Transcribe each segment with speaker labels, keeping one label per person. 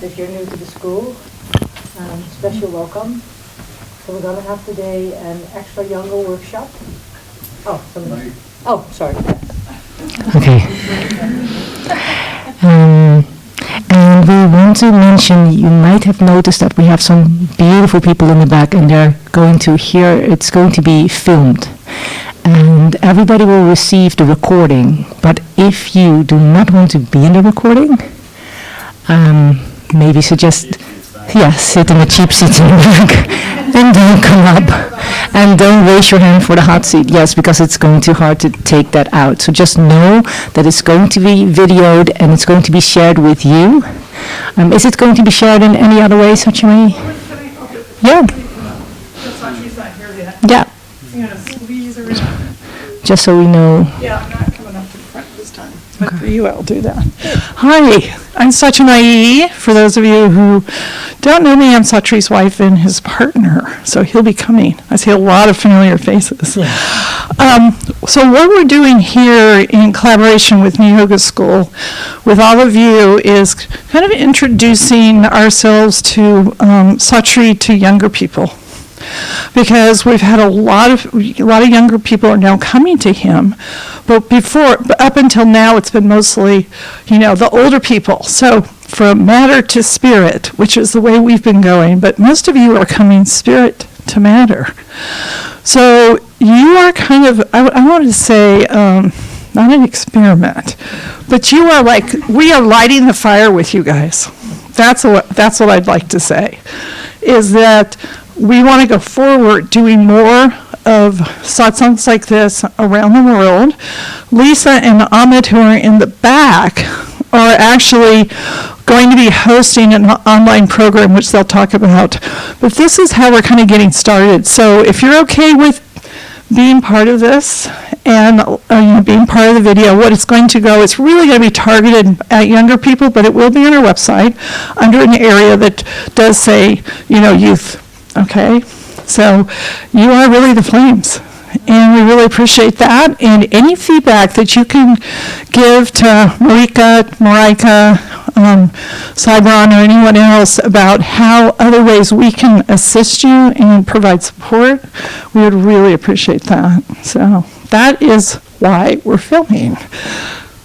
Speaker 1: if you're new to the school, special welcome. So we're going to have today an extra younger workshop. Oh, somebody. Oh, sorry.
Speaker 2: Okay. And we want to mention, you might have noticed that we have some beautiful people in the back, and they're going to hear, it's going to be filmed. And everybody will receive the recording. But if you do not want to be in the recording, maybe suggest, sit in the cheap seats in the back, and don't come up. And don't raise your hand for the hot seat, yes, because it's going to be hard to take that out. So just know that it's going to be videoed and it's going to be shared with you. Is it going to be shared in any other way, Sat Shree? Yeah. Yeah. Just so we know.
Speaker 3: Yeah, I'm not coming up to the front this time, but for you I'll do that. Hi, I'm Sat Shree. For those of you who don't know me, I'm Sat Shree's wife and his partner, so he'll be coming. I see a lot of familiar faces. Yeah. So what we're doing here in collaboration with New Yoga School with all of you is kind of introducing ourselves to Sat Shree to younger people. Because we've had a lot of younger people are now coming to him, but up until now, it's been mostly, the older people. So from matter to spirit, which is the way we've been going, but most of you are coming spirit to matter. So you are kind of, I want to say, not an experiment, but you are we are lighting the fire with you guys. That's what I'd like to say, is that we want to go forward doing more of satsangs like this around the world. Lisa and Amit, who are in the back, are actually going to be hosting an online program, which they'll talk about. But this is how we're kind of getting started. So if you're okay with being part of this and being part of the video, what it's going to go, it's really going to be targeted at younger people, but it will be on our website under an area that does say, youth. Okay, so you are really the flames, and we really appreciate that. And any feedback that you can give to Marika, Cybron, or anyone else about how other ways we can assist you and provide support, we would really appreciate that. So that is why we're filming.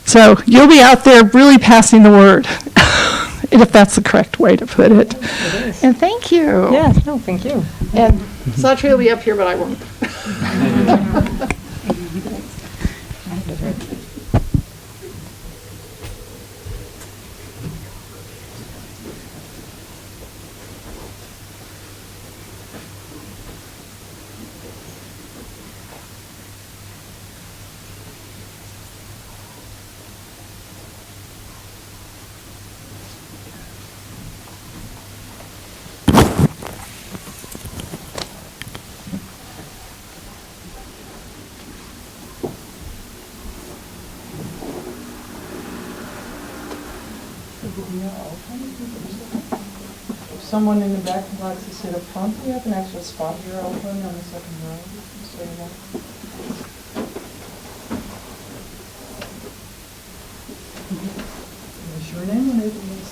Speaker 3: So you'll be out there really passing the word. If that's the correct way to put it. And thank you.
Speaker 1: Yes, no, thank you.
Speaker 3: And Sat Shree will be up here, but I won't. Someone in the back who wants to sit up front, we have an extra spot here open on the second row. So you know. What's your name when it is?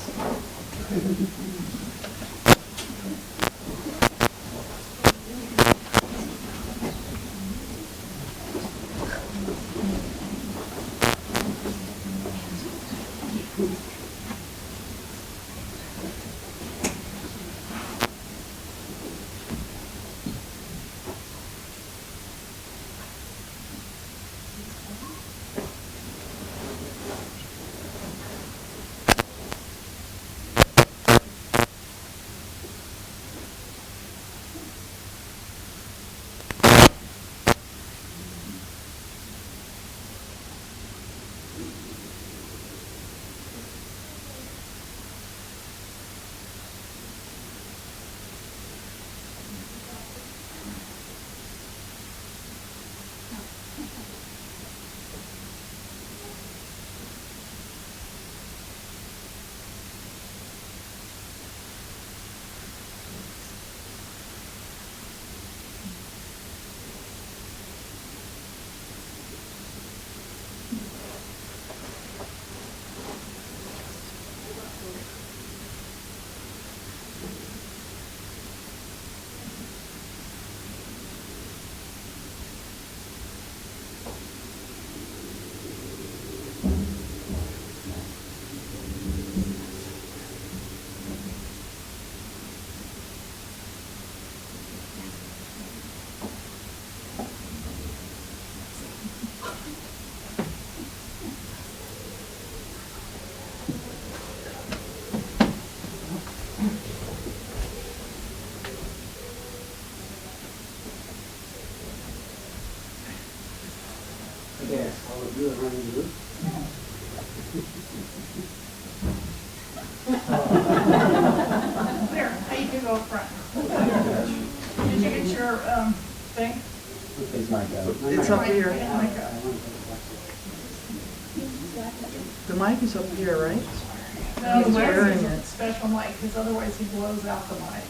Speaker 3: There, how you can go up front. Did you get your thing?
Speaker 4: It's up here. The mic is up here, right?
Speaker 3: No,
Speaker 4: He's wearing
Speaker 3: Larry's a
Speaker 4: it.
Speaker 3: special mic, because otherwise he blows out the mic.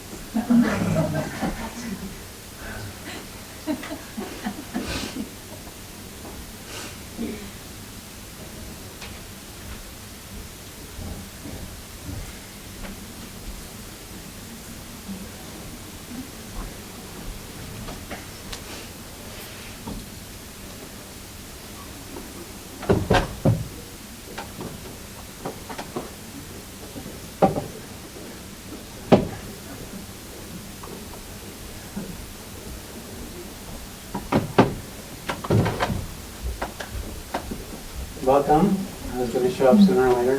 Speaker 5: Welcome. I was going to show up sooner or later.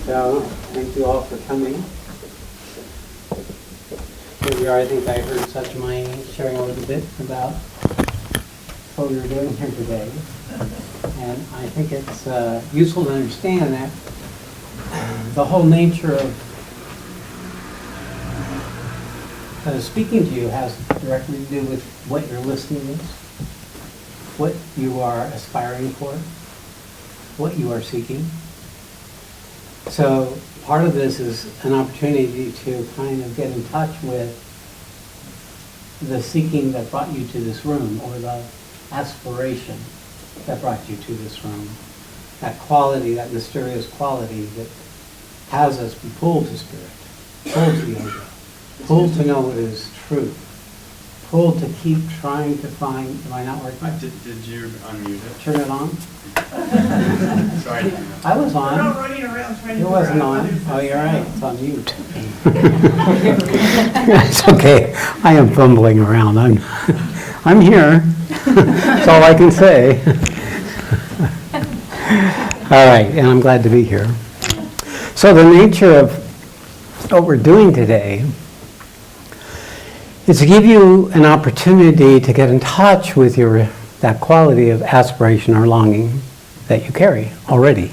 Speaker 5: So, thank you all for coming. Here we are. I think I heard Sat Shree sharing a little bit about what we were doing here today. And I think it's useful to understand that the whole nature of speaking to you has directly to do with what your listening is, what you are aspiring for, what you are seeking. So part of this is an opportunity to kind of get in touch with the seeking that brought you to this room, or the aspiration that brought you to this room. That quality, that mysterious quality that has us be pulled to spirit, pulled to yoga, pulled to know what is truth, pulled to keep trying to find, am I not working?
Speaker 6: Did you unmute it?
Speaker 5: Turn it on?
Speaker 6: Sorry.
Speaker 5: I was
Speaker 3: We're not
Speaker 5: on.
Speaker 3: running around trying to
Speaker 5: It wasn't
Speaker 3: figure out
Speaker 5: on.
Speaker 3: others'
Speaker 5: Oh, you're right. It's on mute. It's okay. I am fumbling around. I'm here. That's all I can say. All right, and I'm glad to be here. So the nature of what we're doing today is to give you an opportunity to get in touch with that quality of aspiration or longing that you carry already,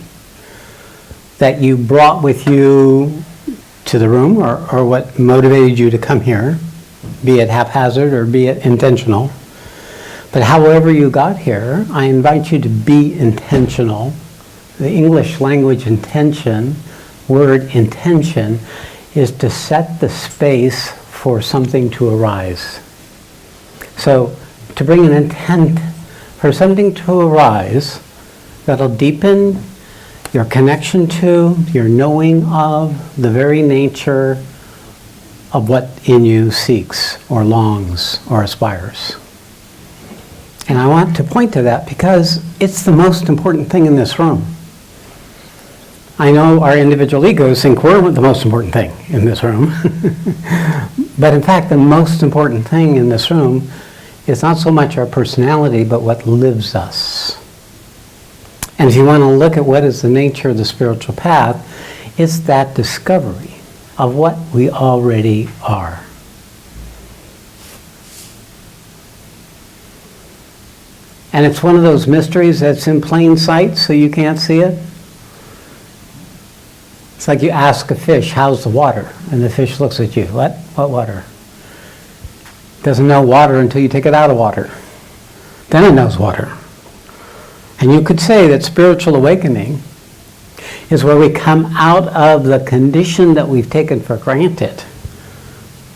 Speaker 5: that you brought with you to the room, or what motivated you to come here, be it haphazard or be it intentional. But however you got here, I invite you to be intentional. The English language word intention, is to set the space for something to arise. So to bring an intent for something to arise that'll deepen your connection to, your knowing of the very nature of what in you seeks or longs or aspires. And I want to point to that because it's the most important thing in this room. I know our individual egos think we're the most important thing in this room. But in fact, the most important thing in this room is not so much our personality, but what lives us. And if you want to look at what is the nature of the spiritual path, it's that discovery of what we already are. And it's one of those mysteries that's in plain sight, so you can't see it. It's like you ask a fish, how's the water? And the fish looks at you, what? What water? Doesn't know water until you take it out of water. Then it knows water. And you could say that spiritual awakening is where we come out of the condition that we've taken for granted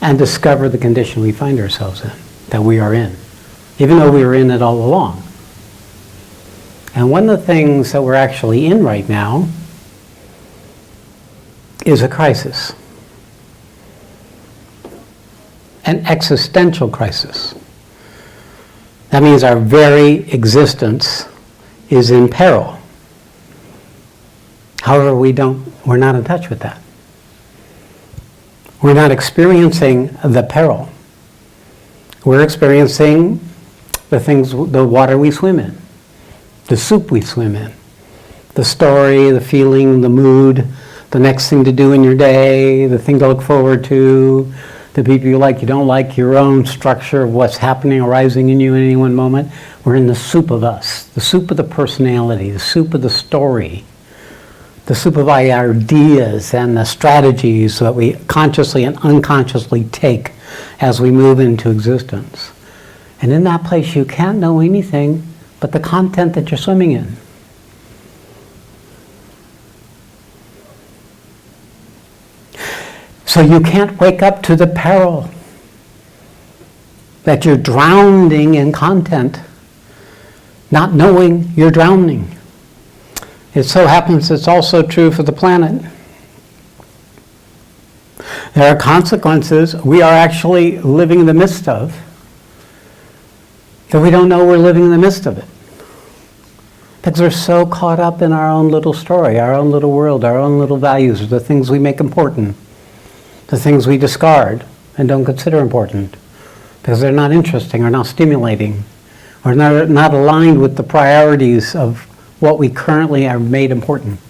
Speaker 5: and discover the condition we find ourselves in, that we are in, even though we were in it all along. And one of the things that we're actually in right now is a crisis, an existential crisis. That means our very existence is in peril. However, we're not in touch with that. We're not experiencing the peril. We're experiencing the water we swim in, the soup we swim in, the story, the feeling, the mood, the next thing to do in your day, the thing to look forward to, the people you like, you don't like, your own structure of what's happening, arising in you at any one moment. We're in the soup of us, the soup of the personality, the soup of the story, the soup of our ideas and the strategies that we consciously and unconsciously take as we move into existence. And in that place, you can't know anything but the content that you're swimming in. So you can't wake up to the peril that you're drowning in content, not knowing you're drowning. It so happens it's also true for the planet. There are consequences we are actually living in the midst of that we don't know we're living in the midst of it. Because we're so caught up in our own little story, our own little world, our own little values, the things we make important, the things we discard and don't consider important because they're not interesting or not stimulating or not aligned with the priorities of what we currently are made important.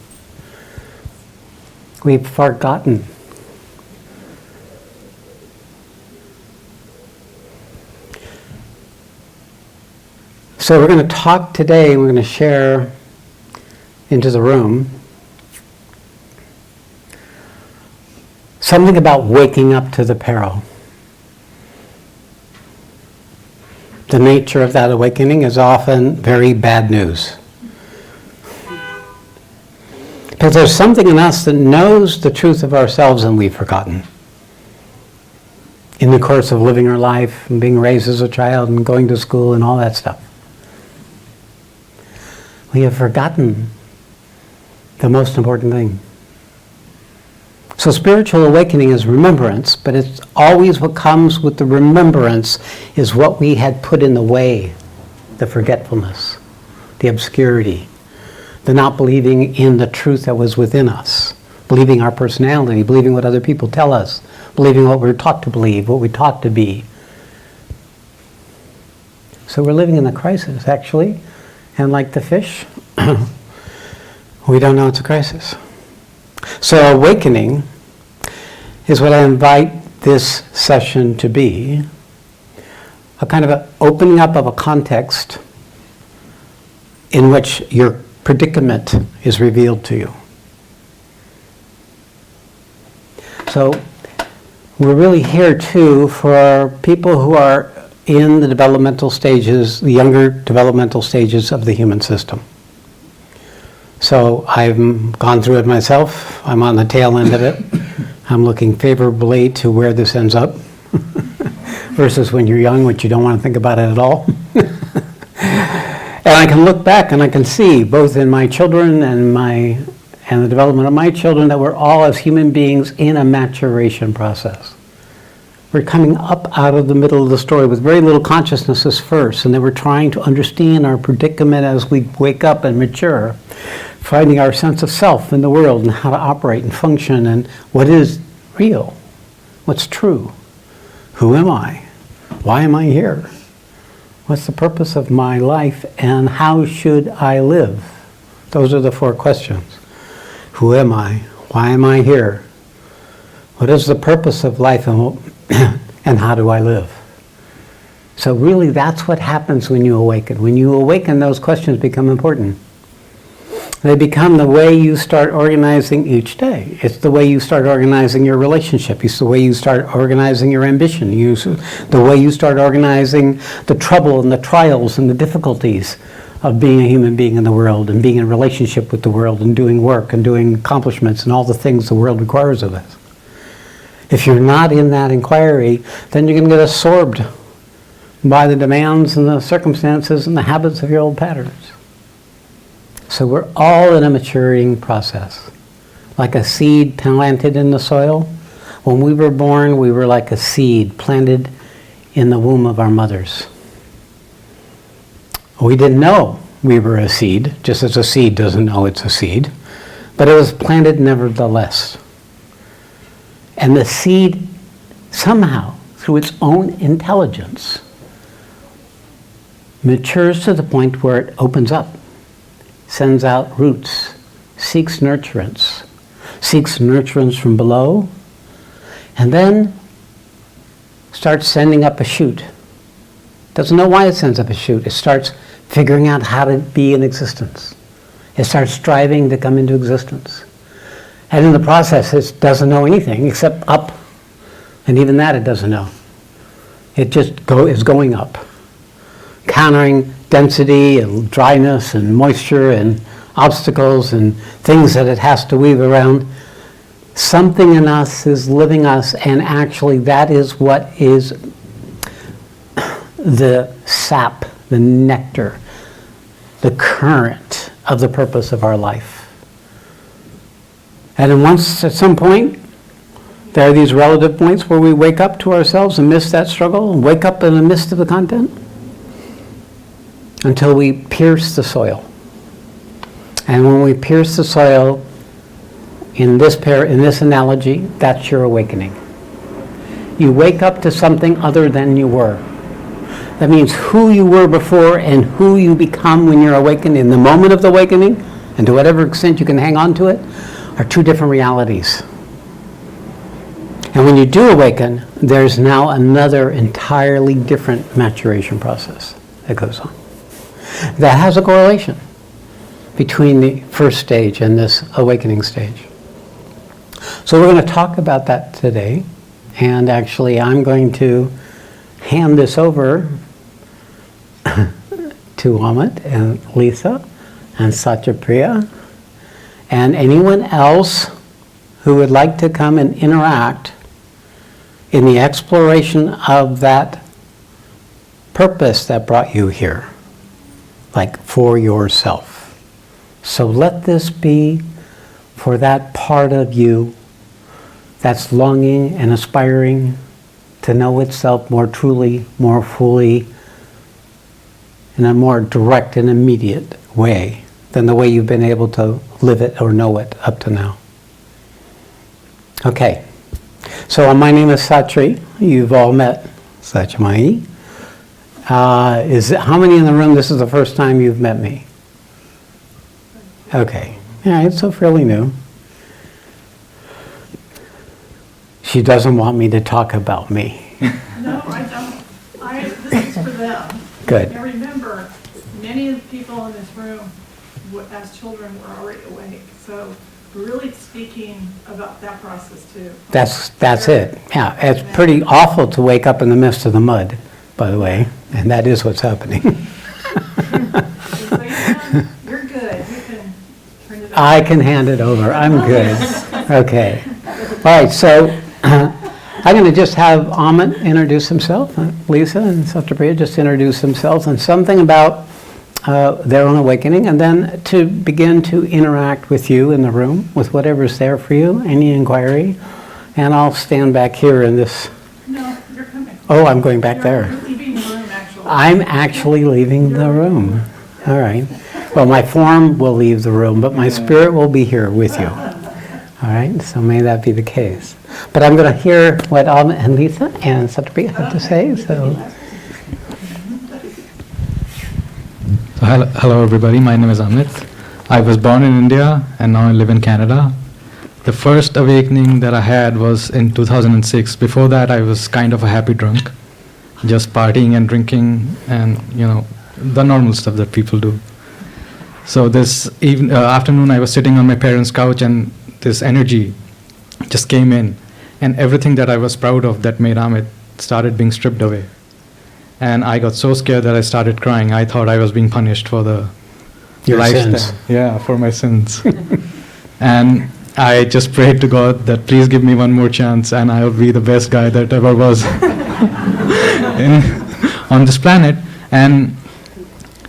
Speaker 5: We've forgotten. So we're going to talk today, we're going to share into the room something about waking up to the peril. The nature of that awakening is often very bad news. Because there's something in us that knows the truth of ourselves and we've forgotten. In the course of living our life and being raised as a child and going to school and all that stuff. We have forgotten the most important thing. So spiritual awakening is remembrance, but it's always what comes with the remembrance is what we had put in the way, the forgetfulness, the obscurity, the not believing in the truth that was within us, believing our personality, believing what other people tell us, believing what we're taught to believe, what we're taught to be. So we're living in a crisis, actually, and like the fish, we don't know it's a crisis. So awakening is what I invite this session to be, a kind of an opening up of a context in which your predicament is revealed to you. So we're really here too for people who are in the developmental stages, the younger developmental stages of the human system. So I've gone through it myself. I'm on the tail end of it. I'm looking favorably to where this ends up versus when you're young, which you don't want to think about it at all. And I can look back and I can see both in my children and the development of my children that we're all as human beings in a maturation process. We're coming up out of the middle of the story with very little consciousnesses first, and then we're trying to understand our predicament as we wake up and mature, finding our sense of self in the world and how to operate and function and what is real, what's true, who am I, why am I here, what's the purpose of my life, and how should I live? Those are the 4 questions. Who am I? Why am I here? What is the purpose of life and how do I live? So really that's what happens when you awaken. When you awaken, those questions become important. They become the way you start organizing each day. It's the way you start organizing your relationship. It's the way you start organizing your ambition. The way you start organizing the trouble and the trials and the difficulties of being a human being in the world and being in relationship with the world and doing work and doing accomplishments and all the things the world requires of us. If you're not in that inquiry, then you're going to get absorbed by the demands and the circumstances and the habits of your old patterns. So we're all in a maturing process. Like a seed planted in the soil. When we were born, we were like a seed planted in the womb of our mothers. We didn't know we were a seed, just as a seed doesn't know it's a seed, but it was planted nevertheless. And the seed somehow, through its own intelligence, matures to the point where it opens up, sends out roots, seeks nurturance from below, and then starts sending up a chute. Doesn't know why it sends up a chute. It starts figuring out how to be in existence. It starts striving to come into existence. And in the process, it doesn't know anything except up. And even that it doesn't know. It just is going up, countering density and dryness and moisture and obstacles and things that it has to weave around. Something in us is living us, and actually that is what is the sap, the nectar, the current of the purpose of our life. And then once, at some point, there are these relative points where we wake up to ourselves and miss that struggle, and wake up in the midst of the content, until we pierce the soil. And when we pierce the soil, in this analogy, that's your awakening. You wake up to something other than you were. That means who you were before and who you become when you're awakened in the moment of the awakening, and to whatever extent you can hang on to it, are two different realities. And when you do awaken, there's now another entirely different maturation process that goes on. That has a correlation between the first stage and this awakening stage. So we're going to talk about that today. And actually, I'm going to hand this over to Amit and Lisa and Sat Shree and anyone else who would like to come and interact in the exploration of that purpose that brought you here, like for yourself. So let this be for that part of you that's longing and aspiring to know itself more truly, more fully, in a more direct and immediate way than the way you've been able to live it or know it up to now. Okay, so my name is Sat Shree. You've all met Satchamai. How many in the room, this is the first time you've met me? Okay, yeah, it's so fairly new. She doesn't want me to talk about me.
Speaker 3: No, I don't. This is for them.
Speaker 5: Good.
Speaker 3: Now remember, many of the people in this room, as children, were already awake. So we're really speaking about that process too.
Speaker 5: That's it. Yeah, it's pretty awful to wake up in the midst of the mud, by the way, and that is what's happening.
Speaker 3: So you're good. You can turn it over.
Speaker 5: I can hand it over. I'm good. Okay. All right, so I'm going to just have Amit introduce himself, Lisa and Sat Shree just introduce themselves, and something about their own awakening, and then to begin to interact with you in the room, with whatever's there for you, any inquiry, and I'll stand back here in this.
Speaker 3: No, you're coming.
Speaker 5: Oh, I'm going back there.
Speaker 3: You're leaving the room, actually.
Speaker 5: I'm actually leaving the room. All right. Well, my form will leave the room, but my spirit will be here with you. All right, so may that be the case. But I'm going to hear what Amit and Lisa and Sat Shree have to say. So,
Speaker 7: hello everybody, my name is Amit. I was born in India and now I live in Canada. The first awakening that I had was in 2006. Before that I was kind of a happy drunk, just partying and drinking and the normal stuff that people do. So this afternoon I was sitting on my parents' couch and this energy just came in, and everything that I was proud of that made Amit started being stripped away. And I got so scared that I started crying. I thought I was being punished for
Speaker 5: your
Speaker 7: lifestyle.
Speaker 5: sins.
Speaker 7: Yeah, for my sins. And I just prayed to God that please give me one more chance and I'll be the best guy that ever was on this planet. And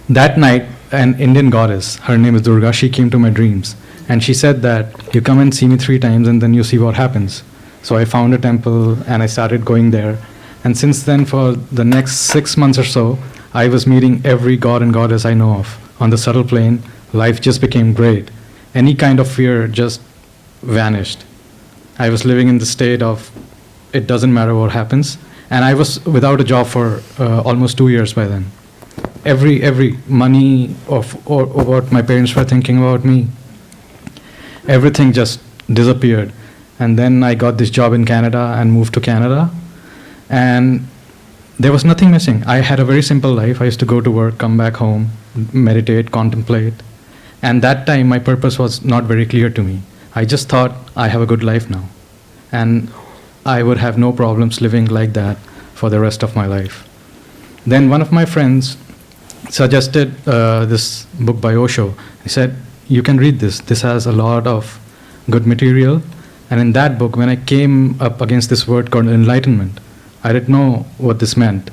Speaker 7: that night, an Indian goddess, her name is Durga, she came to my dreams. And she said that you come and see me 3 times and then you see what happens. So I found a temple and I started going there. And since then, for the next 6 months or so, I was meeting every god and goddess I know of. On the subtle plane, life just became great. Any kind of fear just vanished. I was living in the state of, it doesn't matter what happens. And I was without a job for almost 2 years by then. Every money or what my parents were thinking about me, everything just disappeared. And then I got this job in Canada and moved to Canada. And there was nothing missing. I had a very simple life. I used to go to work, come back home, meditate, contemplate. And that time, my purpose was not very clear to me. I just thought, I have a good life now. And I would have no problems living like that for the rest of my life. Then one of my friends suggested this book by Osho. He said, you can read this. This has a lot of good material. And in that book, when I came up against this word called enlightenment, I didn't know what this meant.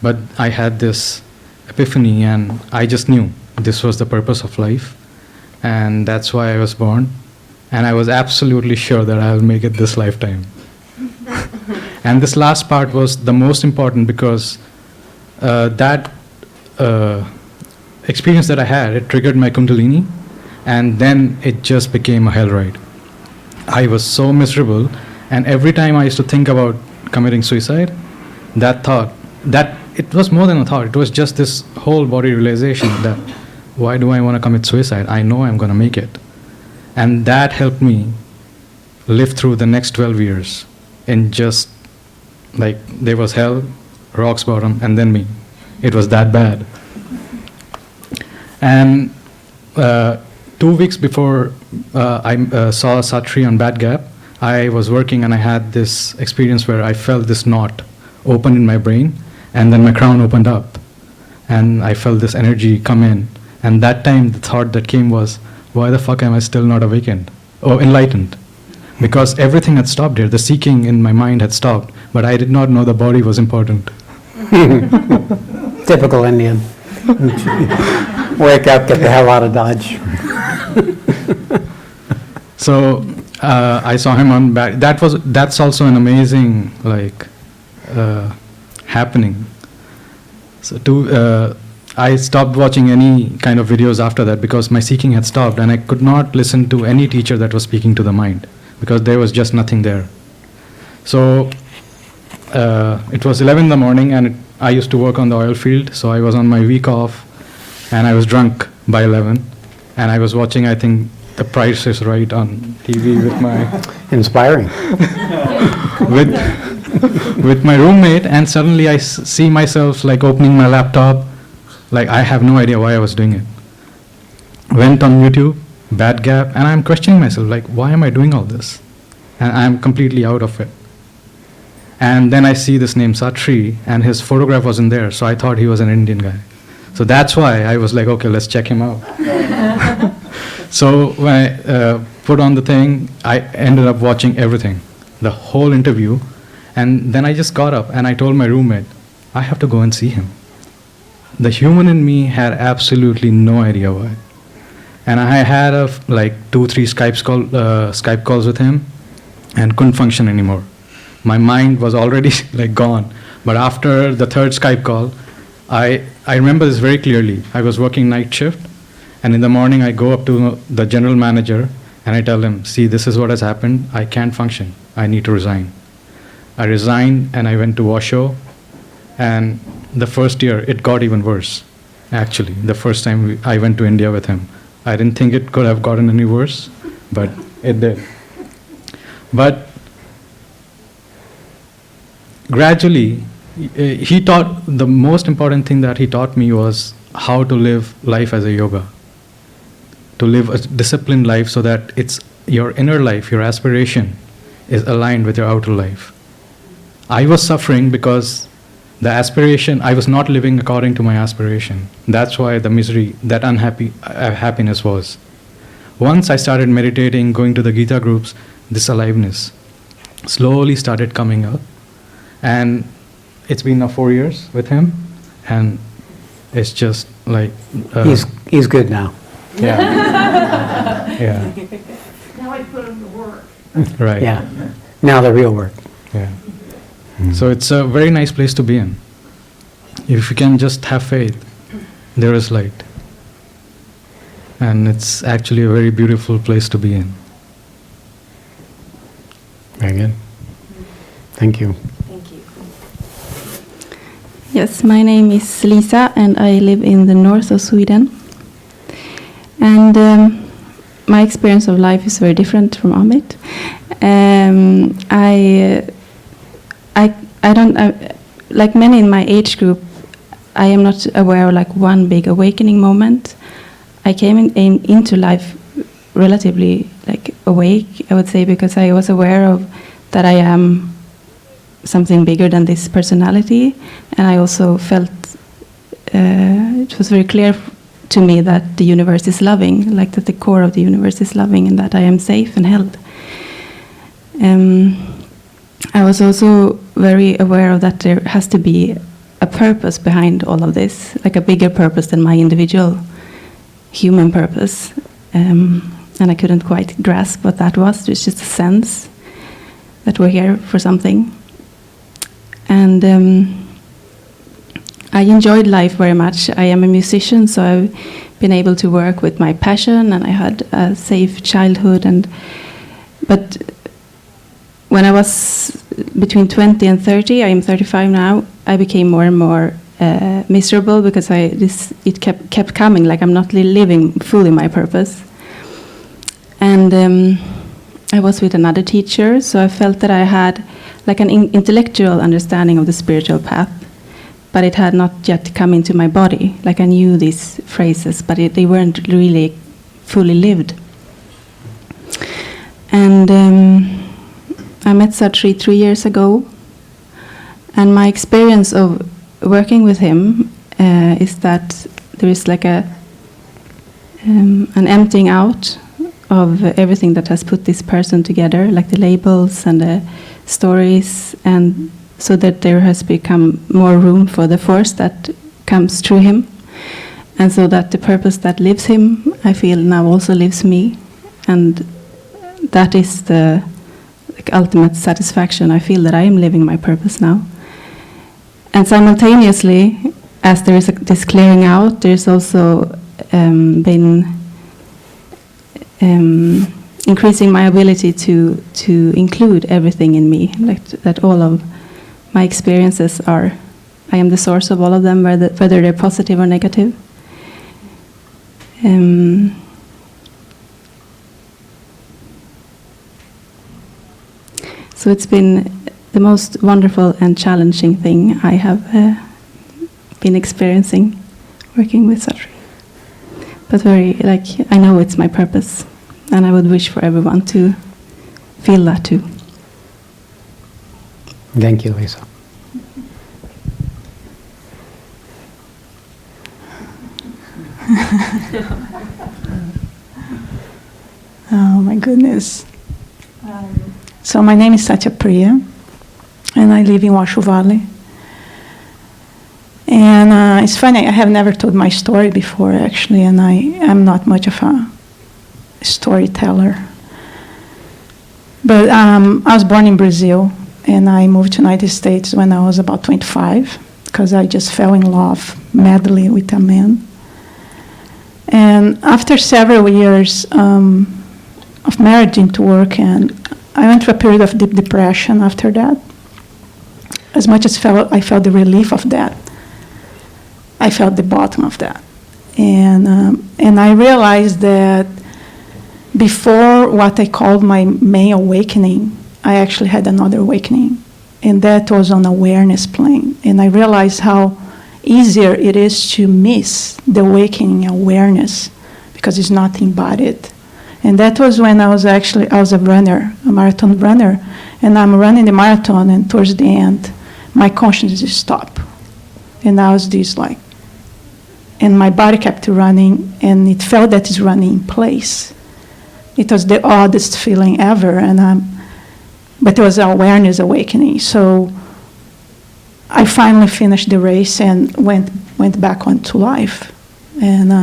Speaker 7: But I had this epiphany, and I just knew this was the purpose of life. And that's why I was born. And I was absolutely sure that I'll make it this lifetime. And this last part was the most important, because that experience that I had, it triggered my Kundalini, and then it just became a hell ride. I was so miserable, and every time I used to think about committing suicide, that thought, that it was more than a thought, it was just this whole body realization that, why do I want to commit suicide? I know I'm going to make it. And that helped me live through the next 12 years in just, like, there was hell, rock's bottom, and then me. It was that bad. And 2 weeks before I saw Sat Shree on Bad Gap, I was working and I had this experience where I felt this knot open in my brain, and then my crown opened up. And I felt this energy come in. And that time the thought that came was, why the fuck am I still not awakened or enlightened? Because everything had stopped here. The seeking in my mind had stopped, but I did not know the body was important.
Speaker 5: Typical Indian. Wake up, get the hell out of Dodge.
Speaker 7: So I saw him on back. That's also an amazing happening. So I stopped watching any kind of videos after that, because my seeking had stopped, and I could not listen to any teacher that was speaking to the mind, because there was just nothing there. So it was 11 in the morning, and I used to work on the oil field, so I was on my week off, and I was drunk by 11, and I was watching, I think, The Price is Right on TV with my
Speaker 5: Inspiring.
Speaker 7: with my roommate, and suddenly I see myself like opening my laptop, like I have no idea why I was doing it. Went on YouTube, Bad Gap, and I'm questioning myself, like, why am I doing all this? And I'm completely out of it. And then I see this name Sat Shree, and his photograph wasn't there, so I thought he was an Indian guy. So that's why I was like, okay, let's check him out. So when I put on the thing, I ended up watching everything, the whole interview, and then I just got up and I told my roommate, I have to go and see him. The human in me had absolutely no idea why. And I had 2-3 Skype calls with him, and couldn't function anymore. My mind was already gone. But after the third Skype call, I remember this very clearly. I was working night shift, and in the morning I go up to the general manager and I tell him, see, this is what has happened. I can't function. I need to resign. I resigned and I went to Osho, and the first year it got even worse. Actually, the first time I went to India with him, I didn't think it could have gotten any worse, but it did. But gradually, he taught, the most important thing that he taught me was how to live life as a yoga. To live a disciplined life so that it's your inner life, your aspiration, is aligned with your outer life. I was suffering because the aspiration, I was not living according to my aspiration. That's why the misery, that happiness was. Once I started meditating, going to the Gita groups, this aliveness slowly started coming up. And it's been now 4 years with him, and it's just like...
Speaker 5: He's good now.
Speaker 7: Yeah. Yeah.
Speaker 4: Now I put him to work.
Speaker 7: Right.
Speaker 5: Yeah. Now the real work.
Speaker 7: Yeah. So it's a very nice place to be in. If you can just have faith, there is light. And it's actually a very beautiful place to be in.
Speaker 5: Very good. Thank you.
Speaker 1: Thank you.
Speaker 8: Yes, my name is Lisa and I live in the north of Sweden. And my experience of life is very different from Amit. I don't, like many in my age group, I am not aware of like one big awakening moment. I came into life relatively like awake, I would say, because I was aware of that I am something bigger than this personality, and I also felt it was very clear to me that the universe is loving, like that the core of the universe is loving, and that I am safe and held. I was also very aware of that there has to be a purpose behind all of this, like a bigger purpose than my individual human purpose. And I couldn't quite grasp what that was. There's just a sense that we're here for something. And I enjoyed life very much. I am a musician, so I've been able to work with my passion, and I had a safe childhood. But when I was between 20 and 30, I am 35 now, I became more and more miserable because it kept coming, like I'm not living fully my purpose. And I was with another teacher, so I felt that I had like an intellectual understanding of the spiritual path, but it had not yet come into my body. Like I knew these phrases, but they weren't really fully lived. And I met Sat Shree 3 years ago, and my experience of working with him is that there is like an emptying out of everything that has put this person together, like the labels and the stories, and so that there has become more room for the force that comes through him, and so that the purpose that lives him, I feel now also lives me, and that is the ultimate satisfaction. I feel that I am living my purpose now. And simultaneously, as there is this clearing out, there's also been increasing my ability to include everything in me, like that all of my experiences are, I am the source of all of them, whether they're positive or negative. So it's been the most wonderful and challenging thing I have been experiencing working with Sat Shree. But very, like, I know it's my purpose, and I would wish for everyone to feel that too.
Speaker 5: Thank you, Lisa.
Speaker 3: Oh my goodness. So my name is Satya Priya, and I live in Washoe Valley. And it's funny, I have never told my story before, actually, and I am not much of a storyteller. But I was born in Brazil, and I moved to the United States when I was about 25, because I just fell in love madly with a man. And after several years of marriage into work, and I went through a period of deep depression after that. As much as I felt the relief of that, I felt the bottom of that. And I realized that before what I called my main awakening, I actually had another awakening. And that was on awareness plane. And I realized how easier it is to miss the awakening awareness because it's not embodied. And that was when I was a runner, a marathon runner, and I'm running the marathon, and towards the end, my consciousness stopped. And I was this like, and my body kept running, and it felt that it's running in place. It was the oddest feeling ever, but it was an awareness awakening. So I finally finished the race and went back onto life. And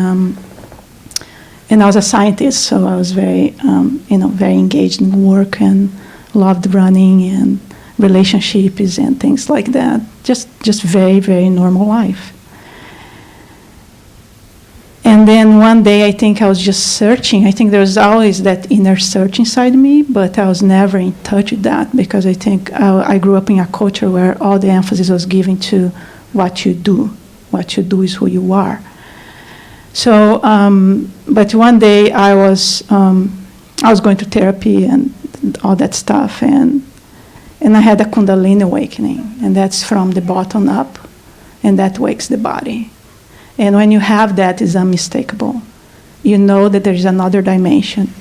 Speaker 3: I was a scientist, so I was very, very engaged in work and loved running and relationships and things like that. Just very, very normal life. And then one day, I think I was just searching. I think there was always that inner search inside me, but I was never in touch with that because I think I grew up in a culture where all the emphasis was given to what you do. What you do is who you are. So, but one day I was going to therapy and all that stuff, and And I had a Kundalini awakening, and that's from the bottom up, and that wakes the body. And when you have that, it's unmistakable. You know that there's another dimension.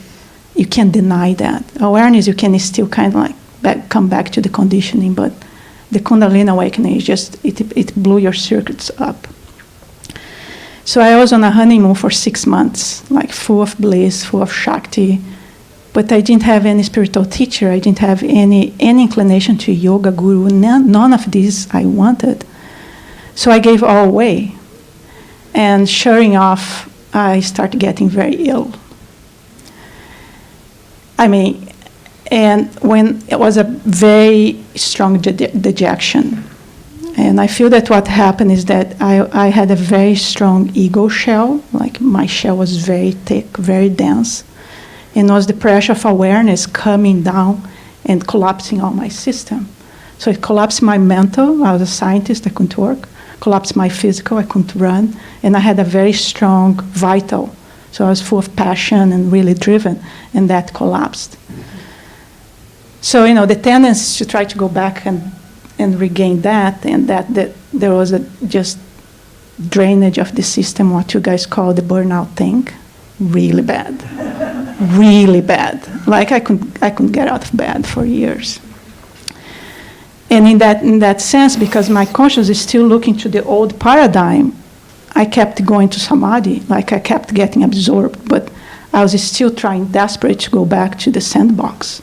Speaker 3: You can't deny that. Awareness, you can still kind of like come back to the conditioning, but the Kundalini awakening is just, it blew your circuits up. So I was on a honeymoon for 6 months, like full of bliss, full of Shakti, but I didn't have any spiritual teacher. I didn't have any inclination to yoga guru. None of these I wanted. So I gave all away. And sure enough, I started getting very ill. I mean, and when it was a very strong dejection. And I feel that what happened is that I had a very strong ego shell, like my shell was very thick, very dense. And it was the pressure of awareness coming down and collapsing all my system. So it collapsed my mental, I was a scientist, I couldn't work. Collapsed my physical, I couldn't run. And I had a very strong vital. So I was full of passion and really driven, and that collapsed. So, the tendency is to try to go back and regain that, and that there was a just drainage of the system, what you guys call the burnout thing. Really bad. Really bad. Like I couldn't get out of bed for years. And in that sense, because my consciousness is still looking to the old paradigm, I kept going to samadhi, like I kept getting absorbed, but I was still trying desperate to go back to the sandbox.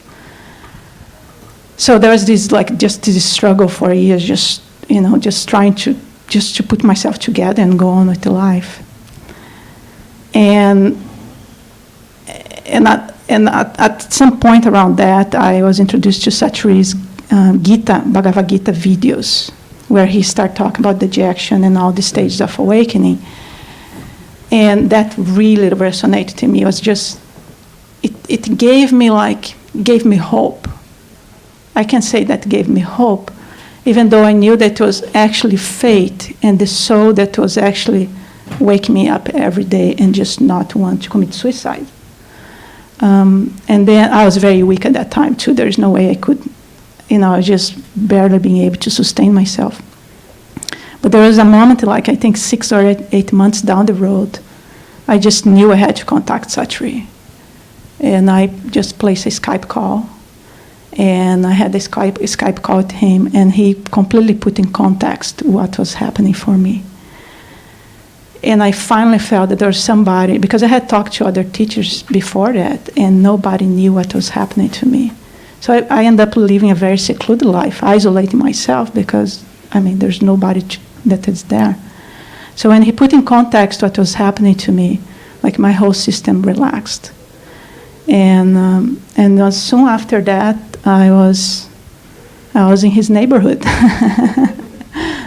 Speaker 3: So there was this struggle for years, just trying to put myself together and go on with the life. And at some point around that, I was introduced to Sat Shree's Bhagavad Gita videos, where he started talking about dejection and all the stages of awakening. And that really resonated to me. It was just, it gave me hope. I can say that gave me hope, even though I knew that it was actually fate and the soul that was actually waking me up every day and just not want to commit suicide. And then I was very weak at that time too. There's no way I could, I was just barely being able to sustain myself. But there was a moment, like I think 6 or 8 months down the road, I just knew I had to contact Sat Shree. And I just placed a Skype call. And I had a Skype call with him, and he completely put in context what was happening for me. And I finally felt that there was somebody, because I had talked to other teachers before that, and nobody knew what was happening to me. So I ended up living a very secluded life, isolating myself, because, there's nobody that is there. So when he put in context what was happening to me, like my whole system relaxed. And soon after that, I was in his neighborhood.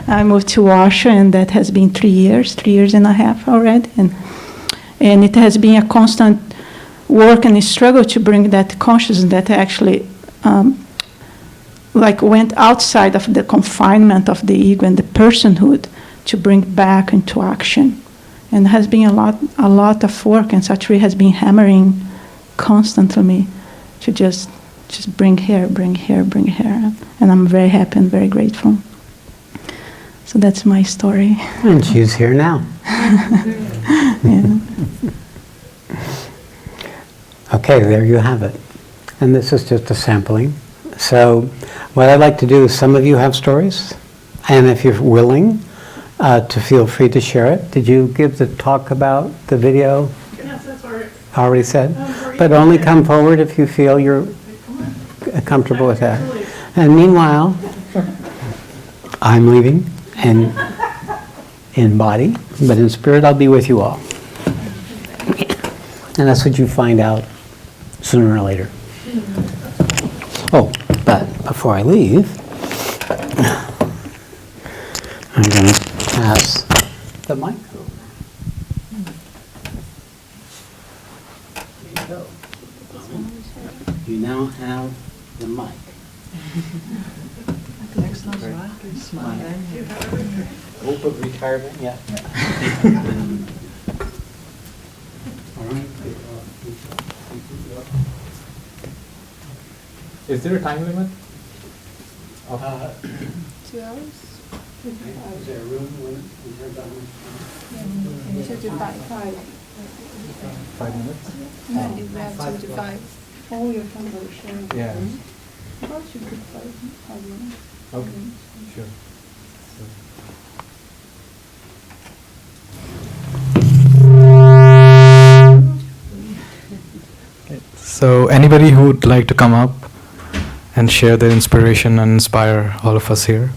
Speaker 3: I moved to Warsaw, and that has been 3 years and a half already. And it has been a constant work and a struggle to bring that consciousness that actually went outside of the confinement of the ego and the personhood to bring back into action. And it has been a lot of work, and Sat Shree has been hammering constantly to just bring here. And I'm very happy and very grateful. So that's my story.
Speaker 5: And she's here now.
Speaker 3: Yeah.
Speaker 5: Okay, there you have it. And this is just a sampling. So what I'd like to do is, some of you have stories, and if you're willing to feel free to share it. Did you give the talk about the video?
Speaker 4: Yes, that's all right.
Speaker 5: Already said? But only come forward if you feel you're comfortable with that. And meanwhile, I'm leaving, and in body, but in spirit I'll be with you all. And that's what you find out sooner or later. Oh, but before I leave, I'm going to pass the mic over. There you go. You now have the mic. Hope of retirement, yeah. All right.
Speaker 7: Is there a time limit?
Speaker 8: 2 hours?
Speaker 5: Is there room when we turn down?
Speaker 8: 2 to 5.
Speaker 7: 5 minutes?
Speaker 8: No, we have 2 to 5.
Speaker 4: Oh, your conversation.
Speaker 7: Yeah.
Speaker 4: Well, you could 5 minutes.
Speaker 7: Okay, sure. So anybody who would like to come up and share their inspiration and inspire all of us here?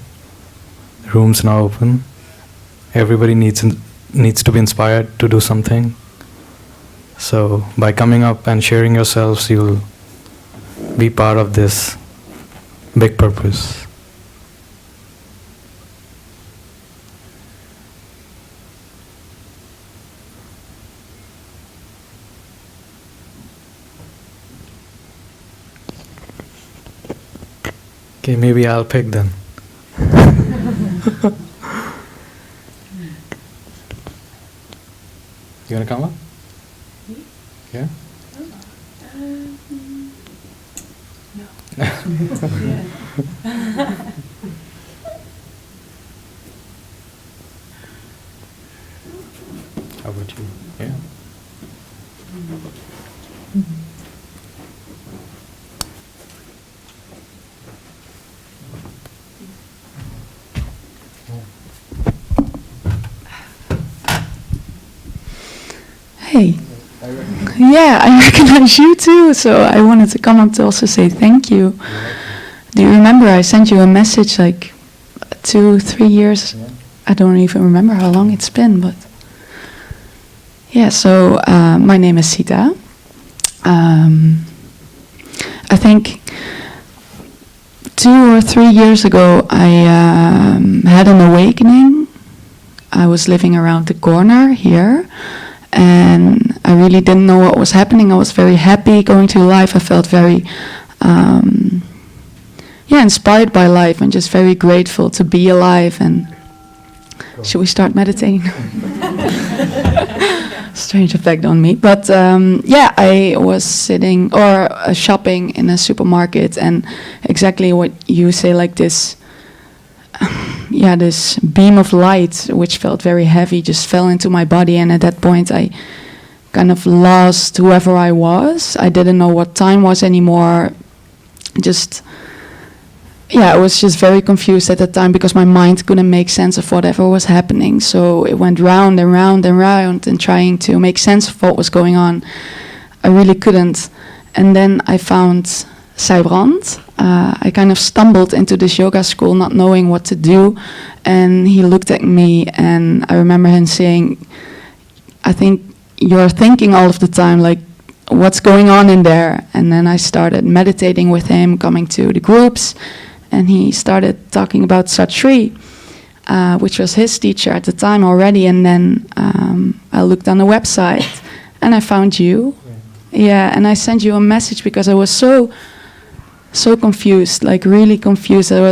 Speaker 7: The room's now open. Everybody needs to be inspired to do something. So by coming up and sharing yourselves, you'll be part of this big purpose. Okay, maybe I'll pick then. You wanna come up? Yeah? How about you? Yeah?
Speaker 3: Hey. Yeah, I recognize you too, so I wanted to come up to also say thank you. Do you remember I sent you a message like 2-3 years?
Speaker 7: Yeah.
Speaker 3: I don't even remember how long it's been, but yeah, so my name is Sita. I think 2 or 3 years ago I had an awakening. I was living around the corner here, and I really didn't know what was happening. I was very happy going through life. I felt very inspired by life and just very grateful to be alive. And should we start meditating? Strange effect on me. But I was sitting or shopping in a supermarket, and exactly what you say, like this this beam of light, which felt very heavy, just fell into my body. And at that point I kind of lost whoever I was. I didn't know what time was anymore. I was just very confused at that time because my mind couldn't make sense of whatever was happening. So it went round and round and round, and trying to make sense of what was going on. I really couldn't. And then I found Sorbed. I kind of stumbled into this yoga school not knowing what to do, and he looked at me, and I remember him saying, I think you're thinking all of the time, like, what's going on in there? And then I started meditating with him, coming to the groups, and he started talking about Sat Shree, which was his teacher at the time already. And then I looked on the website and I found you. Yeah, and I sent you a message because I was so confused, like really confused. I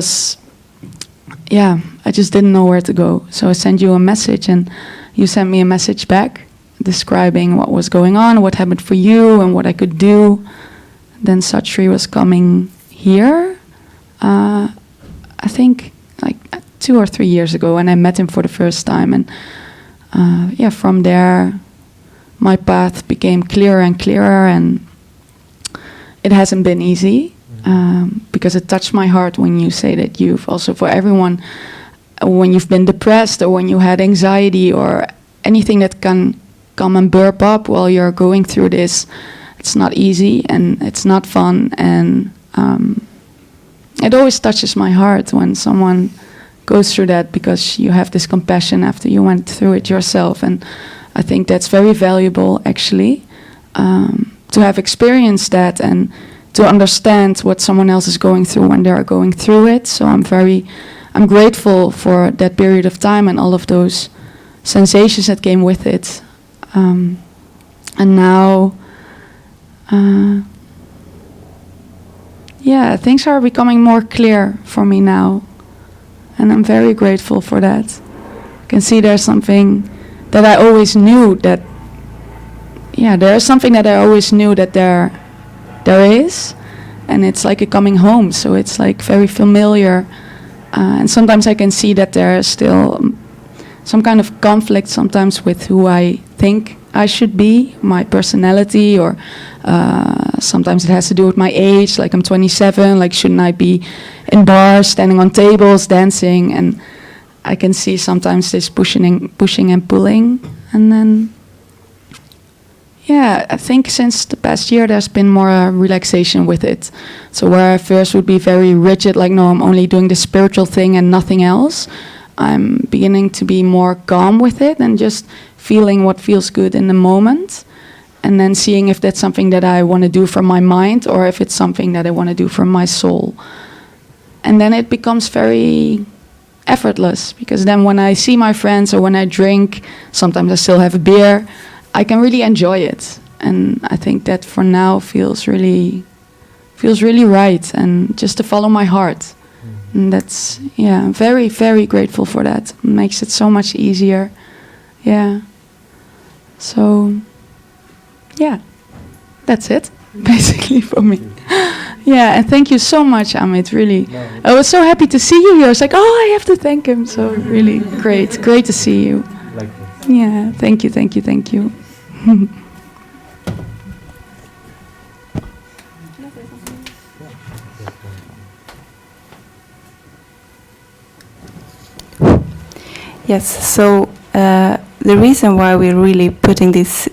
Speaker 3: just didn't know where to go. So I sent you a message, and you sent me a message back describing what was going on, what happened for you, and what I could do. Then Sat Shree was coming here, I think like 2 or 3 years ago, and I met him for the first time. And from there, my path became clearer and clearer, and it hasn't been easy. Because it touched my heart when you say that you've also, for everyone, when you've been depressed or when you had anxiety or anything that can come and burp up while you're going through this, it's not easy and it's not fun. And it always touches my heart when someone goes through that, because you have this compassion after you went through it yourself. And I think that's very valuable, actually, to have experienced that and to understand what someone else is going through when they are going through it. So I'm grateful for that period of time and all of those sensations that came with it. And now, things are becoming more clear for me now. And I'm very grateful for that. I can see there's something that I always knew that, there is something that I always knew that there is,
Speaker 9: and it's like a coming home. So it's like very familiar, and sometimes I can see that there is still some kind of conflict sometimes with who I think I should be, my personality, or sometimes it has to do with my age. Like I'm 27, like shouldn't I be in bars, standing on tables, dancing? And I can see sometimes this pushing and pulling. And then, yeah, I think since the past year there's been more relaxation with it. So where I first would be very rigid, like no, I'm only doing the spiritual thing and nothing else, I'm beginning to be more calm with it and just feeling what feels good in the moment, and then seeing if that's something that I want to do from my mind or if it's something that I want to do from my soul. And then it becomes very effortless, because then when I see my friends or when I drink, sometimes I still have a beer, I can really enjoy it. And I think that for now feels really right, and just to follow my heart. And that's, yeah, I'm very, very grateful for that. It makes it so much easier. Yeah. So, yeah, that's it, basically, for me. Yeah, and thank you so much, Amit, really. I was so happy to see you here. I was like, oh, I have to thank him. So really great to see you. Yeah, thank you.
Speaker 8: Yes, so the reason why we're really putting this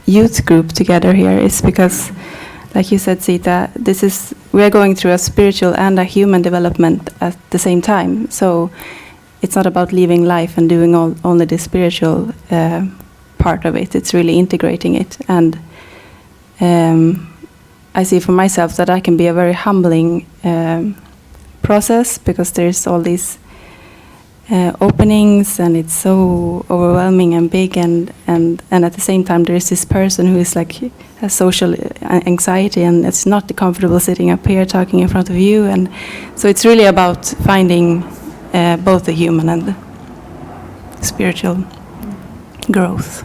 Speaker 8: youth group together here is because, like you said, Sita, we are going through a spiritual and a human development at the same time. So it's not about living life and doing only the spiritual part of it. It's really integrating it. And I see for myself that I can be a very humbling process, because there's all these openings, and it's so overwhelming and big, and at the same time there is this person who is like has social anxiety, and it's not comfortable sitting up here talking in front of you, and so it's really about finding both the human and the spiritual growth.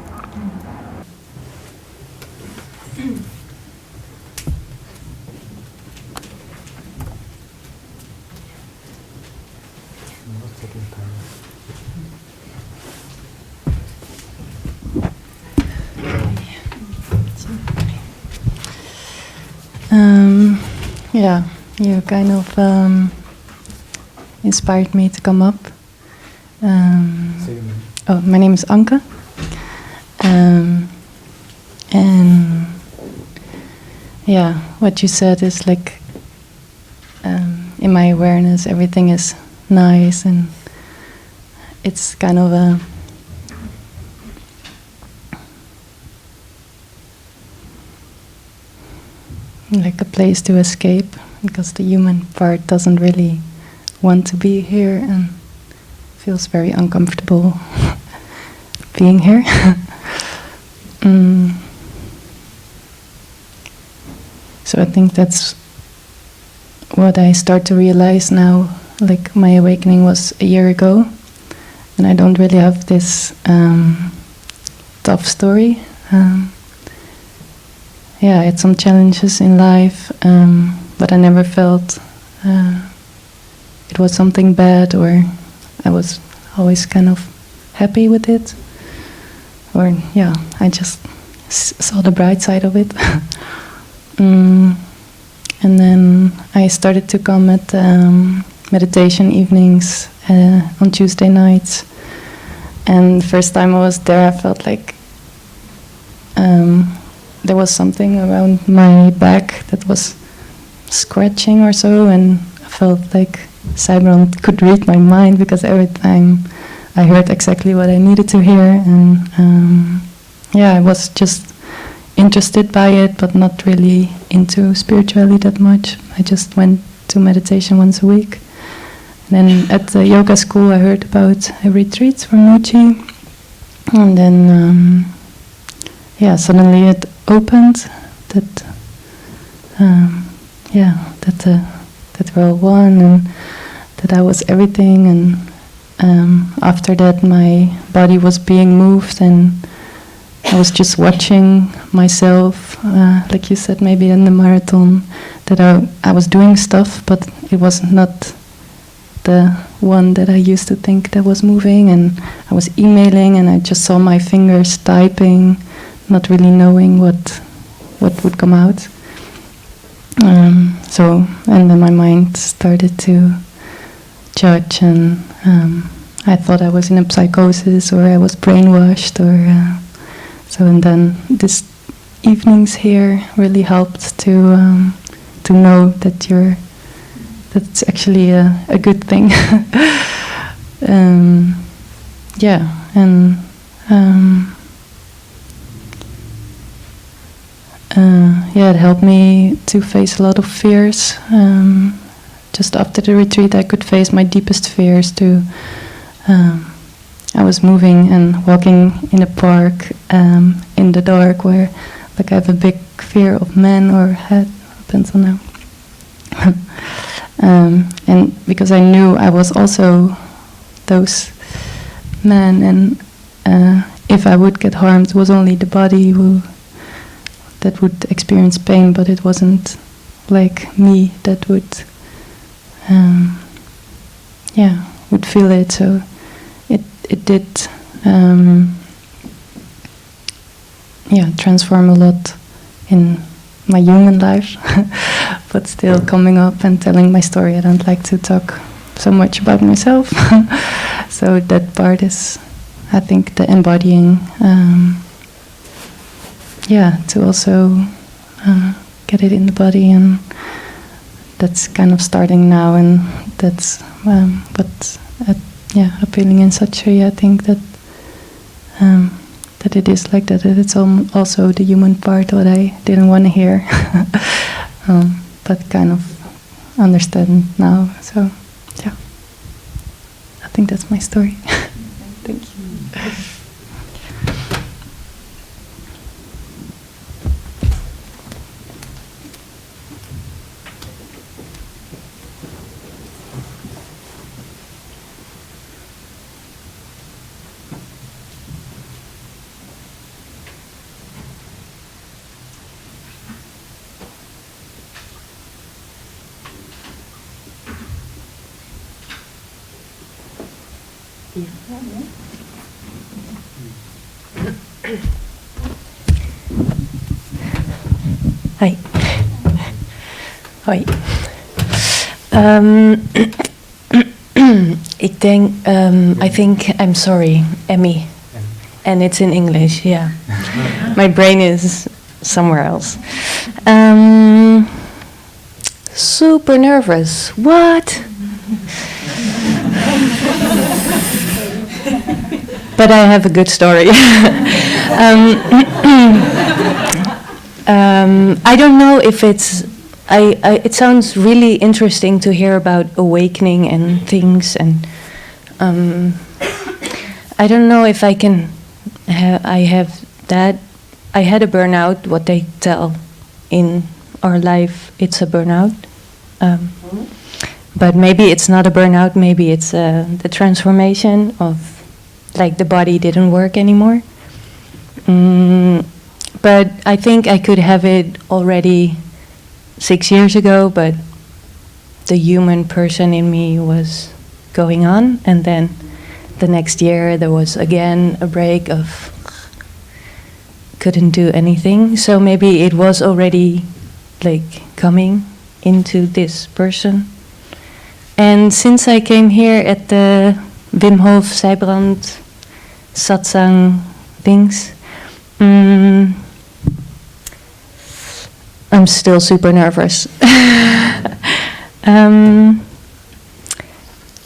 Speaker 2: Yeah, you kind of inspired me to come up. My name is Anke. And yeah, what you said is like, in my awareness, everything is nice, and it's kind of like a place to escape, because the human part doesn't really want to be here and feels very uncomfortable being here. So I think that's what I start to realize now. Like, my awakening was a year ago, and I don't really have this tough story. I had some challenges in life, but I never felt it was something bad, or I was always kind of happy with it. Or, I just saw the bright side of it. And then I started to come at meditation evenings on Tuesday nights. And the first time I was there, I felt like there was something around my back that was scratching or so, and I felt like Cybron could read my mind, because every time I heard exactly what I needed to hear, and I was just interested by it, but not really into spirituality that much. I just went to meditation once a week. And then at the yoga school I heard about a retreat from Mochi, and then suddenly it opened that that we're all one, and that I was everything. And after that, my body was being moved, and I was just watching myself, like you said, maybe in the marathon, that I was doing stuff, but it was not the one that I used to think that was moving, and I was emailing, and I just saw my fingers typing, not really knowing what would come out. And then my mind started to judge, and I thought I was in a psychosis, or I was brainwashed, or and then this evenings here really helped to know that that's actually a good thing. It helped me to face a lot of fears. Just after the retreat, I could face my deepest fears too. I was moving and walking in a park in the dark, where I have a big fear of men, or had up until now. And because I knew I was also those men, and if I would get harmed, it was only the body that would experience pain, but it wasn't like me that would feel it. So it did transform a lot in my human life, but still coming up and telling my story. I don't like to talk so much about myself. So that part is, I think, the embodying, to also get it in the body, and that's kind of starting now, and that's appealing in Sat Shree. I think that it is like that. It's also the human part what I didn't want to hear, but kind of understand now. So, yeah, I think that's my story. Thank you.
Speaker 10: Hi. Hoi. I think I'm sorry, Emmy. And it's in English, yeah. My brain is somewhere else. Super nervous. What? But I have a good story. I don't know if it's. It sounds really interesting to hear about awakening and things, and I don't know if I can. I have that. I had a burnout. What they tell in our life, it's a burnout. But maybe it's not a burnout. Maybe it's the transformation of, like, the body didn't work anymore. But I think I could have it already 6 years ago, but the human person in me was going on, and then the next year there was again a break of couldn't do anything. So maybe it was already like coming into this person. And since I came here at the Wim Hof Zijbrand Satsang things, I'm still super nervous.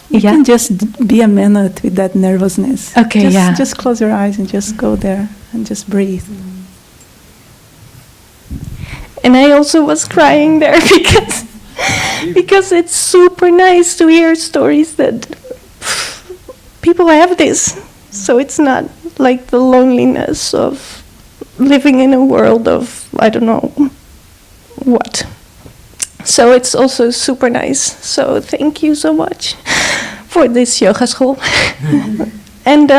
Speaker 4: You can just be a minute with that nervousness.
Speaker 10: Okay,
Speaker 4: just close your eyes and just go there and just breathe.
Speaker 10: And I also was crying there because it's super nice to hear stories that people have this. So it's not like the loneliness of living in a world of, I don't know what. So it's also super nice. So thank you so much for this yoga school. And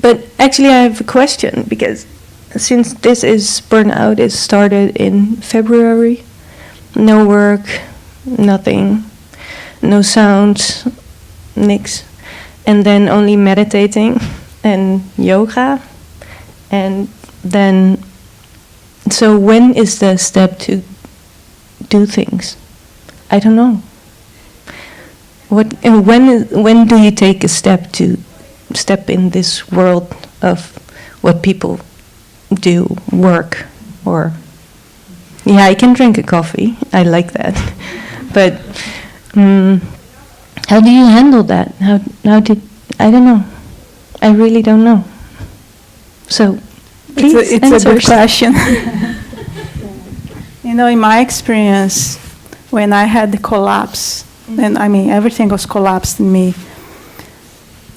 Speaker 10: but actually I have a question, because since this is burnout, it started in February, no work, nothing, no sounds, nix. And then only meditating and yoga. And then, so when is the step to do things? I don't know. When do you take a step to step in this world of what people do, work, or... Yeah, I can drink a coffee. I like that. But how do you handle that? How did... I don't know. I really don't know. So, please
Speaker 4: it's a good question. You know, in my experience, when I had the collapse, and I mean, everything was collapsed in me.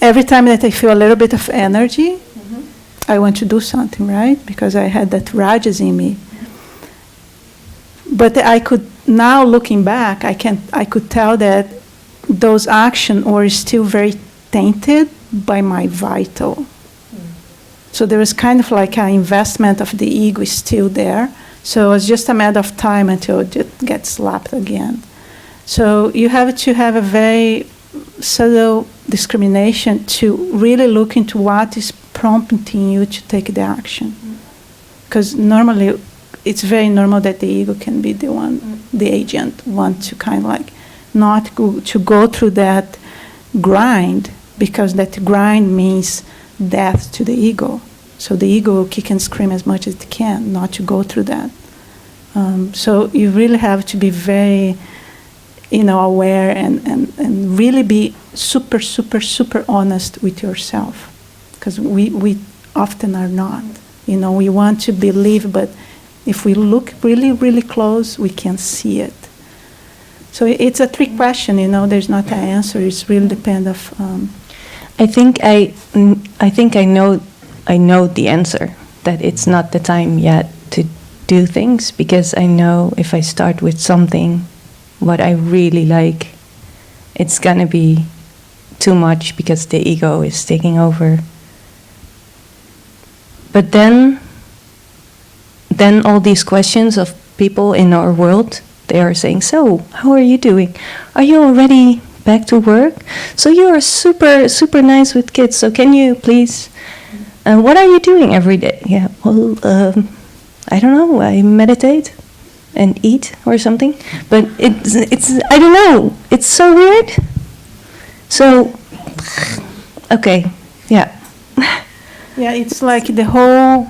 Speaker 4: Every time that I feel a little bit of energy, I want to do something, right? Because I had that rajas in me. But I could, now looking back, I could tell that those actions were still very tainted by my vital. So there was kind of like an investment of the ego is still there. So it's just a matter of time until it gets slapped again. So you have to have a very subtle discrimination to really look into what is prompting you to take the action. Because normally, it's very normal that the ego can be the one, the agent, want to kind of like not to go through that grind, because that grind means death to the ego. So the ego will kick and scream as much as it can, not to go through that. So you really have to be very, aware and really be super, super, super honest with yourself, because we often are not. We want to believe, but if we look really, really close, we can see it. So it's a trick question, there's not an answer. It's really depend of.
Speaker 10: I think I know the answer, that it's not the time yet to do things, because I know if I start with something, what I really like, it's gonna be too much because the ego is taking over. But then all these questions of people in our world, they are saying, so, how are you doing? Are you already back to work? So you are super, super nice with kids, so can you please, what are you doing every day? Yeah, well, I don't know, I meditate and eat or something, but it's I don't know, it's so weird. So, okay, yeah.
Speaker 4: Yeah, it's like the whole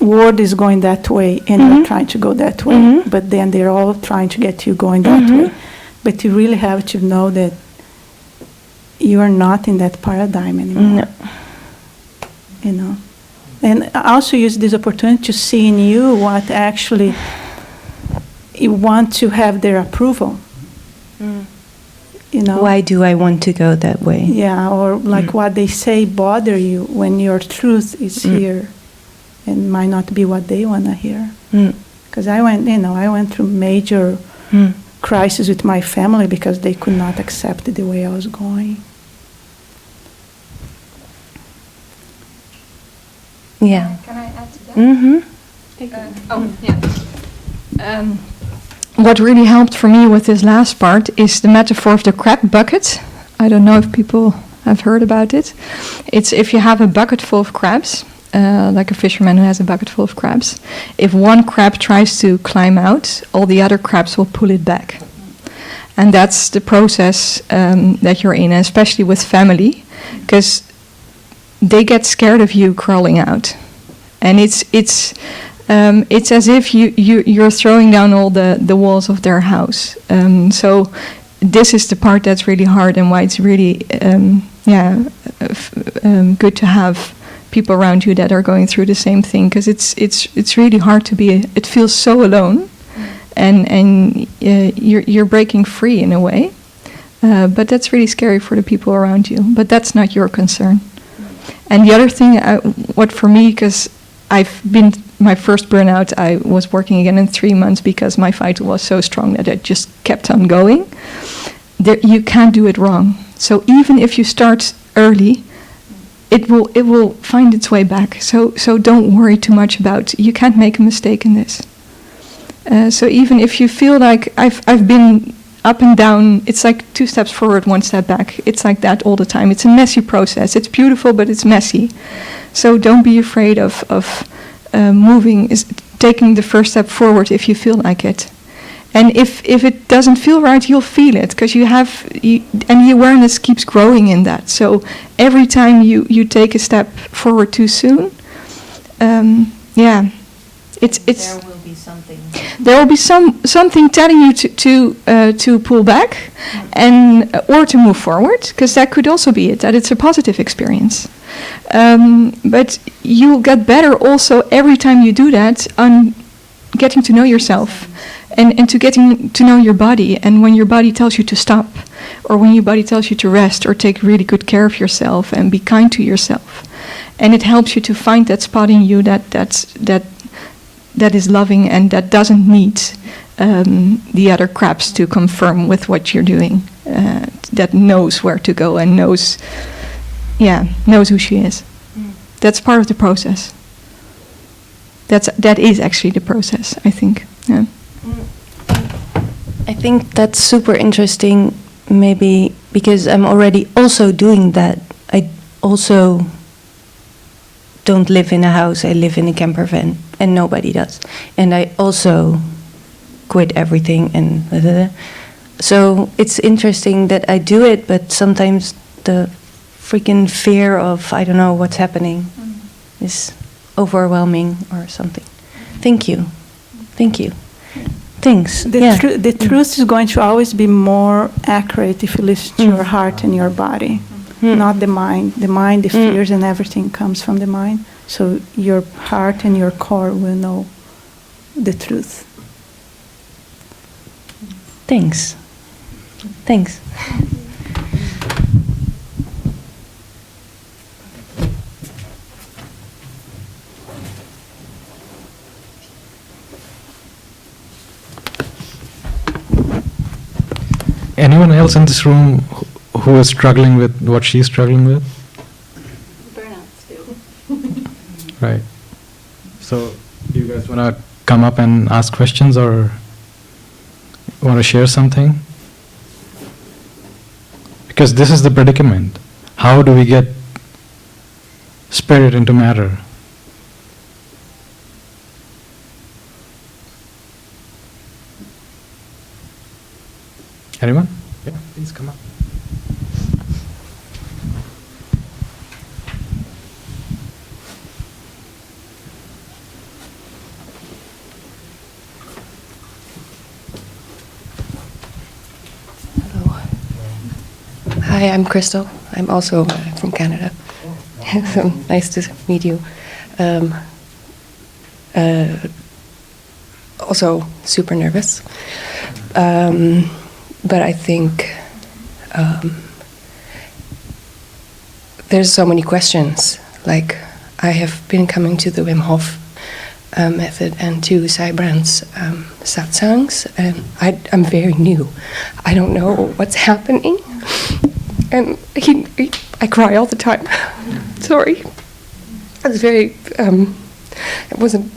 Speaker 4: world is going that way, and you're trying to go that way, but then they're all trying to get you going that way. But you really have to know that you are not in that paradigm anymore. No. And I also use this opportunity to see in you what actually you want to have their approval.
Speaker 10: Why do I want to go that way?
Speaker 4: Yeah, or like what they say bother you when your truth is here, and might not be what they want to hear. Because I went through major crisis with my family because they could not accept the way I was going.
Speaker 10: Yeah.
Speaker 11: Can I add to that?
Speaker 3: What really helped for me with this last part is the metaphor of the crab bucket. I don't know if people have heard about it. It's if you have a bucket full of crabs, like a fisherman who has a bucket full of crabs. If one crab tries to climb out, all the other crabs will pull it back. And that's the process that you're in, especially with family, because they get scared of you crawling out. And it's as if you're throwing down all the walls of their house. So this is the part that's really hard, and why it's really good to have people around you that are going through the same thing, because it's really hard to be. It feels so alone, and you're breaking free in a way. But that's really scary for the people around you. But that's not your concern. And the other thing, what for me, because I've been my first burnout, I was working again in 3 months because my vital was so strong that I just kept on going. You can't do it wrong. So even if you start early, it will find its way back. So don't worry too much about. You can't make a mistake in this.
Speaker 11: So even if you feel like I've been up and down, it's like 2 steps forward, 1 step back. It's like that all the time. It's a messy process. It's beautiful, but it's messy. So don't be afraid of taking the first step forward if you feel like it. And if it doesn't feel right, you'll feel it, because and the awareness keeps growing in that. So every time you take a step forward too soon, it's
Speaker 10: There will be something.
Speaker 11: there will be something telling you to pull back and or to move forward, because that could also be it, that it's a positive experience. But you'll get better also every time you do that on getting to know yourself and to getting to know your body. And when your body tells you to stop, or when your body tells you to rest or take really good care of yourself and be kind to yourself, and it helps you to find that spot in you that is loving and that doesn't need the other craps to confirm with what you're doing, that knows where to go and knows who she is. That's part of the process. That is actually the process, I think. Yeah.
Speaker 10: I think that's super interesting, maybe because I'm already also doing that. I also don't live in a house, I live in a camper van, and nobody does. And I also quit everything and blah, blah, blah. So it's interesting that I do it, but sometimes the freaking fear of I don't know what's happening is overwhelming or something. Thank you. Thanks.
Speaker 4: The truth is going to always be more accurate if you listen to your heart and your body, not the mind. The mind, the fears and everything comes from the mind. So your heart and your core will know the truth.
Speaker 10: Thanks.
Speaker 7: Anyone else in this room who is struggling with what she's struggling with?
Speaker 8: Burnout still.
Speaker 7: Right. So, do you guys want to come up and ask questions or want to share something? Because this is the predicament. How do we get spirit into matter? Anyone? Yeah, please come up.
Speaker 12: Hi, I'm Crystal. I'm also from Canada. So nice to meet you. Also super nervous. But I think there's so many questions. Like, I have been coming to the Wim Hof method and to Sai Brand's Satsangs, and I'm very new. I don't know what's happening. And I cry all the time. Sorry. I was very, it wasn't,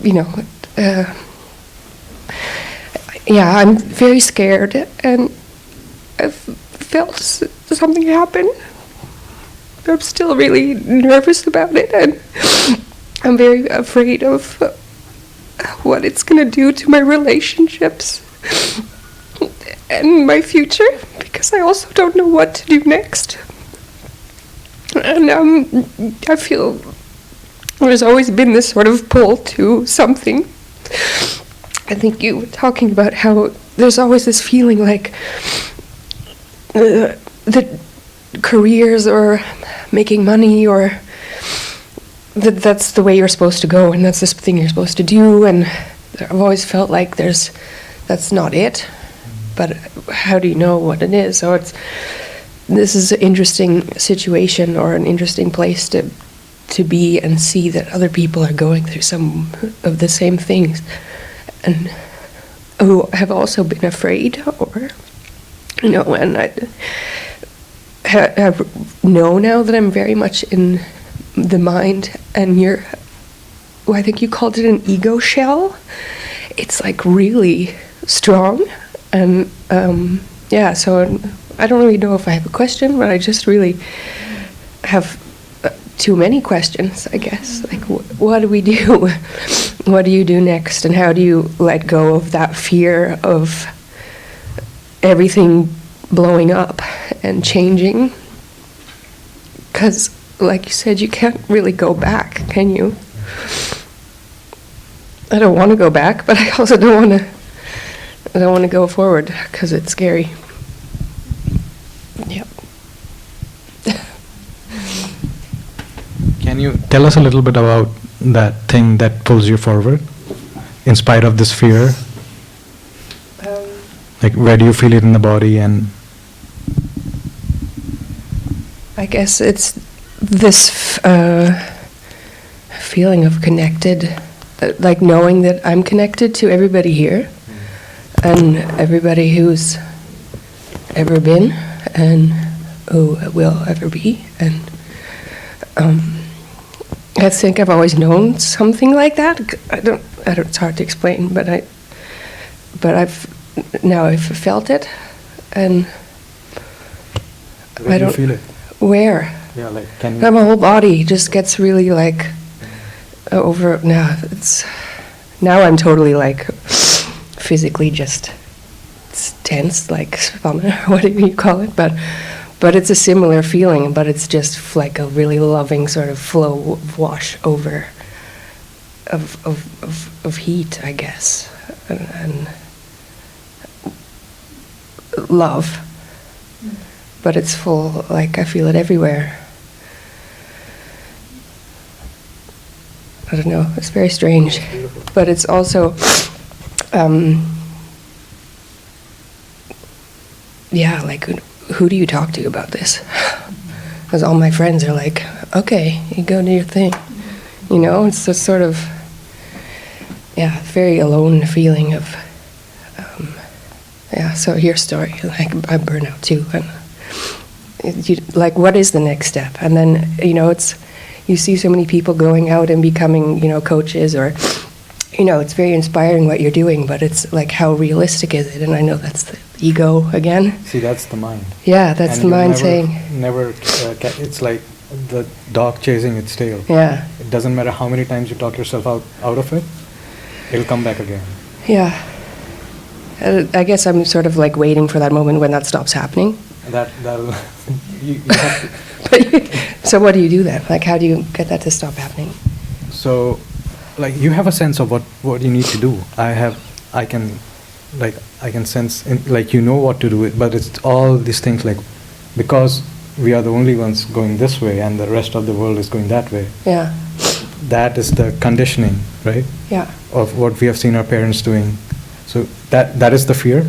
Speaker 12: I'm very scared, and I felt something happen. I'm still really nervous about it, and I'm very afraid of what it's going to do to my relationships and my future, because I also don't know what to do next. And I feel there's always been this sort of pull to something. I think you were talking about how there's always this feeling like that careers or making money or that's the way you're supposed to go and that's the thing you're supposed to do, and I've always felt like that's not it, but how do you know what it is? So this is an interesting situation or an interesting place to be and see that other people are going through some of the same things and who have also been afraid, or and I know now that I'm very much in the mind, and I think you called it an ego shell. it's like really strong. And yeah, so I don't really know if I have a question, but I just really have too many questions, I guess. Like, what do we do? What do you do next? And how do you let go of that fear of everything blowing up and changing? Because, like you said, you can't really go back, can you? I don't want to go back, but I also don't want to go forward because it's scary. Yep.
Speaker 7: Can you tell us a little bit about that thing that pulls you forward, in spite of this fear? Like, where do you feel it in the body? And
Speaker 12: I guess it's this feeling of connected, like knowing that I'm connected to everybody here and everybody who's ever been and who will ever be. And I think I've always known something like that. I don't. It's hard to explain, but I've felt it, and
Speaker 7: where do you feel it?
Speaker 12: Where?
Speaker 7: Yeah, like, can you?
Speaker 12: My whole body just gets really like over. Now I'm totally like physically just tense, like whatever you call it, but it's a similar feeling, but it's just like a really loving sort of flow, wash over of heat, I guess, and love. But it's full, like I feel it everywhere. I don't know, it's very strange. But it's also, yeah, like who do you talk to about this? Because all my friends are like, okay, you go do your thing. You know, it's this sort of, yeah, very alone feeling of, yeah, so your story, like I burn out too. And like, what is the next step? And then, you know, you see so many people going out and becoming, you know, coaches or, you know, it's very inspiring what you're doing, but it's like, how realistic is it? And I know that's the ego again.
Speaker 7: See, that's the mind.
Speaker 12: Yeah, that's
Speaker 7: and
Speaker 12: the mind
Speaker 7: never, it's like the dog chasing its tail.
Speaker 12: Yeah.
Speaker 7: It doesn't matter how many times you talk yourself out of it, it'll come back again.
Speaker 12: Yeah. I guess I'm sort of like waiting for that moment when that stops happening.
Speaker 7: That'll you have to.
Speaker 12: So what do you do then? Like, how do you get that to stop happening?
Speaker 7: So, like, you have a sense of what you need to do. I can sense, like, you know what to do, but it's all these things, like, because we are the only ones going this way and the rest of the world is going that way.
Speaker 12: Yeah.
Speaker 7: That is the conditioning, right?
Speaker 12: Yeah.
Speaker 7: Of what we have seen our parents doing. So that is the fear.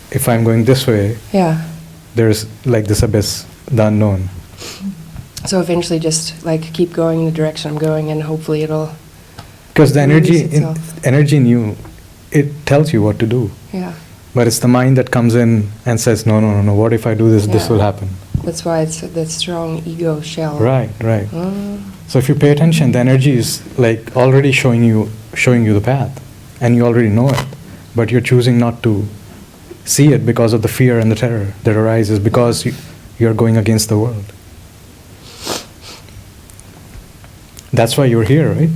Speaker 7: If I'm going this way,
Speaker 12: yeah,
Speaker 7: there's like this abyss, the unknown.
Speaker 12: So eventually just like keep going in the direction I'm going and hopefully it'll...
Speaker 7: Because the energy in you, it tells you what to do.
Speaker 12: Yeah.
Speaker 7: But it's the mind that comes in and says, no, what if I do this, this will happen.
Speaker 12: That's why it's that strong ego shell.
Speaker 7: Right. So if you pay attention, the energy is like already showing you the path. And you already know it. But you're choosing not to see it because of the fear and the terror that arises because you're going against the world. That's why you're here, right?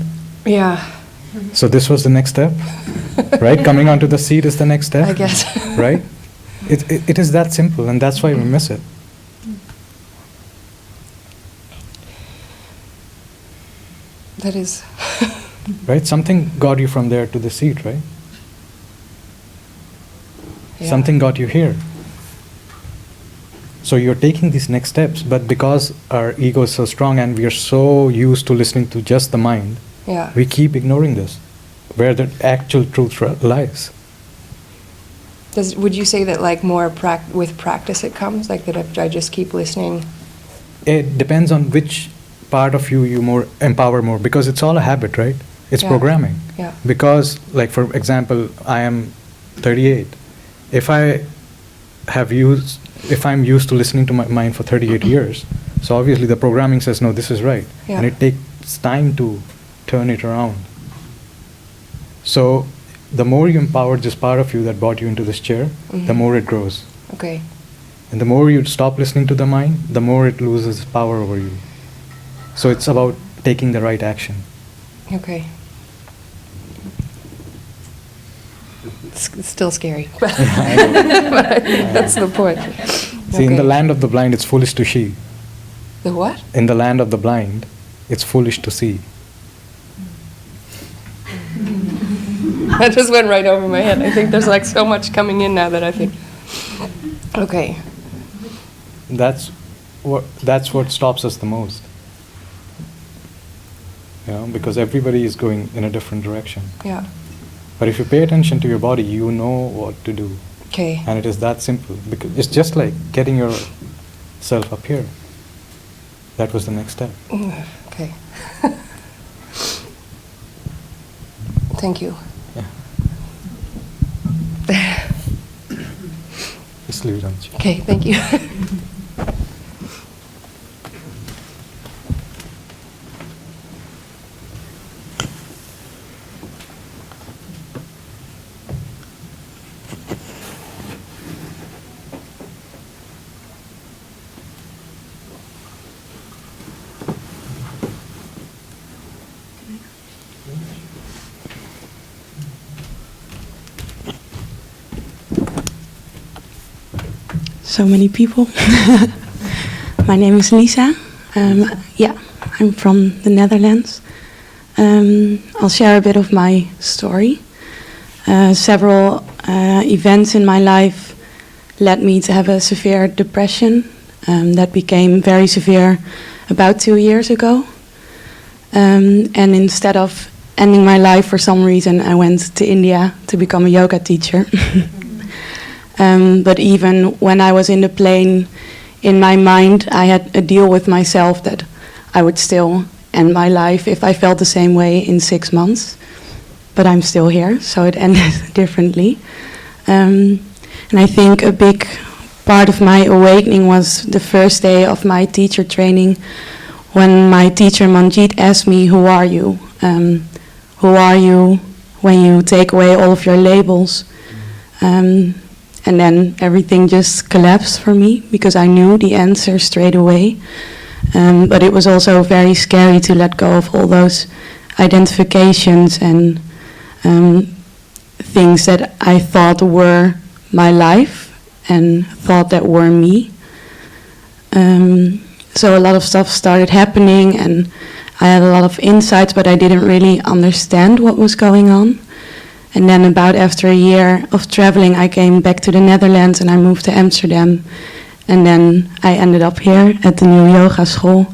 Speaker 12: Yeah.
Speaker 7: So this was the next step, right? Coming onto the seat is the next step.
Speaker 12: I guess.
Speaker 7: Right? It is that simple, and that's why we miss it.
Speaker 12: That is...
Speaker 7: Right? Something got you from there to the seat, right? Yeah. Something got you here. So you're taking these next steps, but because our ego is so strong and we are so used to listening to just the mind, we keep ignoring this, where the actual truth lies.
Speaker 12: Would you say that like more with practice it comes, like that if I just keep listening?
Speaker 7: It depends on which part of you empower more, because it's all a habit, right? It's programming.
Speaker 12: Yeah.
Speaker 7: Because, like, for example, I am 38. If I'm used to listening to my mind for 38 years, so obviously the programming says, no, this is right.
Speaker 12: Yeah.
Speaker 7: And it takes time to turn it around. So the more you empower this part of you that brought you into this chair, the more it grows.
Speaker 12: Okay.
Speaker 7: And the more you stop listening to the mind, the more it loses power over you. So it's about taking the right action.
Speaker 12: Okay. It's still scary. But that's the point.
Speaker 7: See, in the land of the blind, it's foolish to see.
Speaker 12: The what?
Speaker 7: In the land of the blind, it's foolish to see.
Speaker 12: That just went right over my head. I think there's like so much coming in now that I think, okay.
Speaker 7: That's what stops us the most. You know, because everybody is going in a different direction.
Speaker 12: Yeah.
Speaker 7: But if you pay attention to your body, you know what to do.
Speaker 12: Okay.
Speaker 7: And it is that simple. Because it's just like getting yourself up here. That was the next step.
Speaker 12: Okay. Thank you.
Speaker 7: Yeah. Just leave it on the chair.
Speaker 12: Okay, thank you.
Speaker 13: So many people. My name is Lisa. I'm from the Netherlands. I'll share a bit of my story. Several events in my life led me to have a severe depression that became very severe about 2 years ago. And instead of ending my life for some reason, I went to India to become a yoga teacher. But even when I was in the plane, in my mind, I had a deal with myself that I would still end my life if I felt the same way in 6 months. But I'm still here, so it ended differently. And I think a big part of my awakening was the first day of my teacher training, when my teacher Manjit asked me, "Who are you? Who are you when you take away all of your labels?" And then everything just collapsed for me because I knew the answer straight away. But it was also very scary to let go of all those identifications and things that I thought were my life and thought that were me. So a lot of stuff started happening and I had a lot of insights, but I didn't really understand what was going on. And then about after a year of traveling, I came back to the Netherlands and I moved to Amsterdam. And then I ended up here at the new yoga school.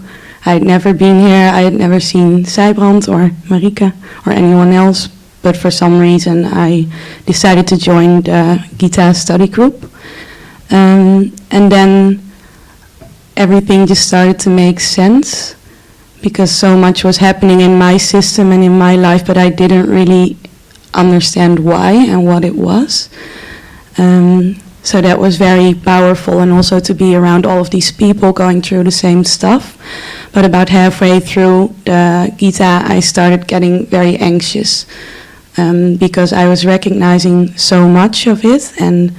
Speaker 13: I had never been here. I had never seen Sijbrand or Marika or anyone else. But for some reason, I decided to join the Gita study group. And then everything just started to make sense because so much was happening in my system and in my life, but I didn't really understand why and what it was. So that was very powerful, and also to be around all of these people going through the same stuff. But about halfway through the Gita, I started getting very anxious because I was recognizing so much of it and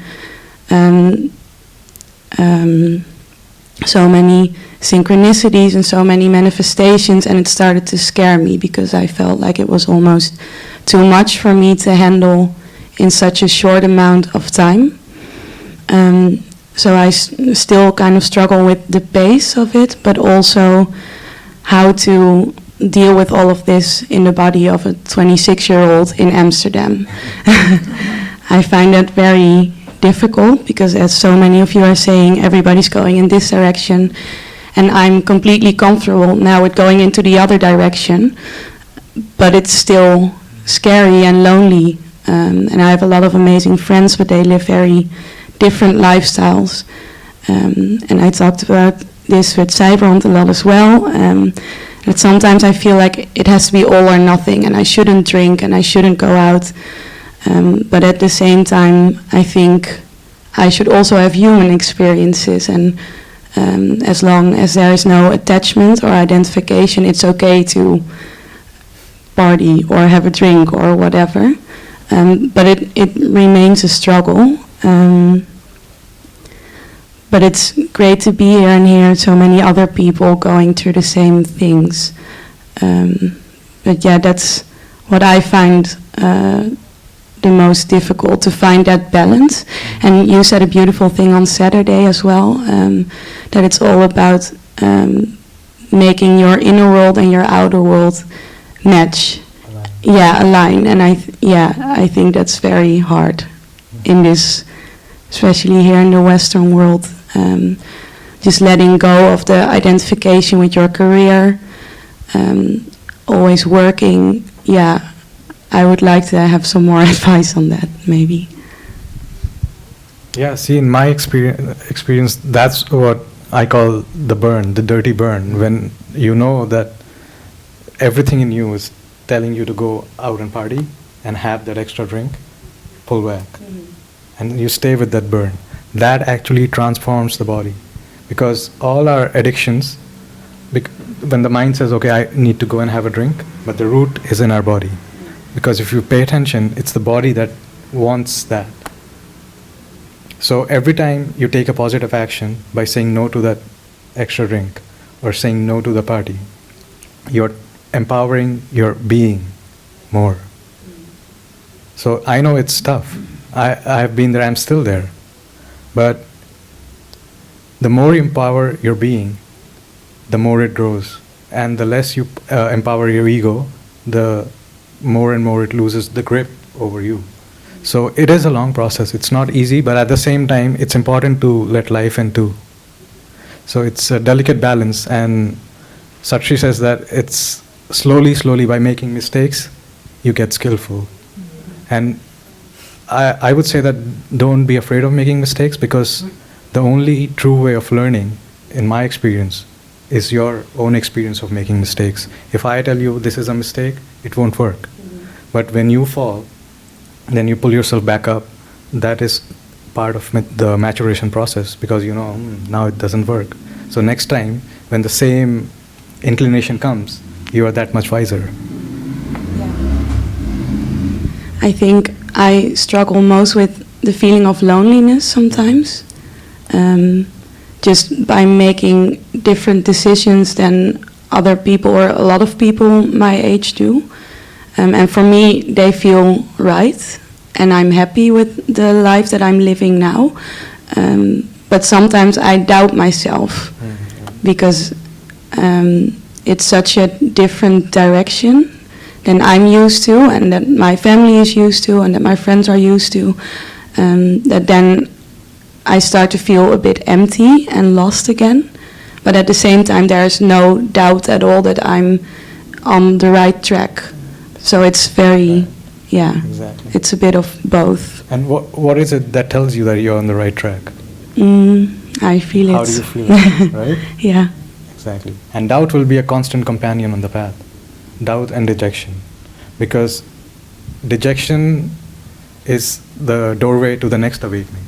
Speaker 13: so many synchronicities and so many manifestations, and it started to scare me because I felt like it was almost too much for me to handle in such a short amount of time. So I still kind of struggle with the pace of it, but also how to deal with all of this in the body of a 26-year-old in Amsterdam. I find that very difficult because, as so many of you are saying, everybody's going in this direction, and I'm completely comfortable now with going into the other direction, but it's still scary and lonely. And I have a lot of amazing friends, but they live very different lifestyles. And I talked about this with Sijbrand a lot as well. That sometimes I feel like it has to be all or nothing, and I shouldn't drink and I shouldn't go out. But at the same time, I think I should also have human experiences, and as long as there is no attachment or identification, it's okay to party or have a drink or whatever. But it remains a struggle. But it's great to be here and hear so many other people going through the same things. But yeah, that's what I find the most difficult, to find that balance. And you said a beautiful thing on Saturday as well, that it's all about making your inner world and your outer world match. Align. And I think that's very hard in this, especially here in the Western world. Just letting go of the identification with your career, always working. I would like to have some more advice on that, maybe.
Speaker 7: Yeah, see, in my experience, that's what I call the burn, the dirty burn, when you know that everything in you is telling you to go out and party and have that extra drink, pull back. And you stay with that burn. That actually transforms the body. Because all our addictions, when the mind says, okay, I need to go and have a drink, but the root is in our body. Because if you pay attention, it's the body that wants that. So every time you take a positive action by saying no to that extra drink or saying no to the party, you're empowering your being more. So I know it's tough. I've been there, I'm still there. But the more you empower your being, the more it grows. And the less you empower your ego, the more and more it loses the grip over you. So it is a long process. It's not easy, but at the same time, it's important to let life in too. So it's a delicate balance, and Sat Shree says that it's slowly, by making mistakes, you get skillful. And I would say that don't be afraid of making mistakes, because the only true way of learning, in my experience, is your own experience of making mistakes. If I tell you this is a mistake, it won't work. But when you fall, then you pull yourself back up. That is part of the maturation process, because you know, now it doesn't work. So next time, when the same inclination comes, you are that much wiser.
Speaker 13: I think I struggle most with the feeling of loneliness sometimes. Just by making different decisions than other people or a lot of people my age do. And for me, they feel right, and I'm happy with the life that I'm living now. But sometimes I doubt myself, because it's such a different direction than I'm used to, and that my family is used to, and that my friends are used to, that then I start to feel a bit empty and lost again. But at the same time, there's no doubt at all that I'm on the right track. So it's very,
Speaker 7: Exactly.
Speaker 13: It's a bit of both.
Speaker 7: And what is it that tells you that you're on the right track?
Speaker 13: I feel it.
Speaker 7: How do you feel it, right?
Speaker 13: Yeah.
Speaker 7: Exactly. And doubt will be a constant companion on the path. Doubt and dejection. Because dejection is the doorway to the next awakening,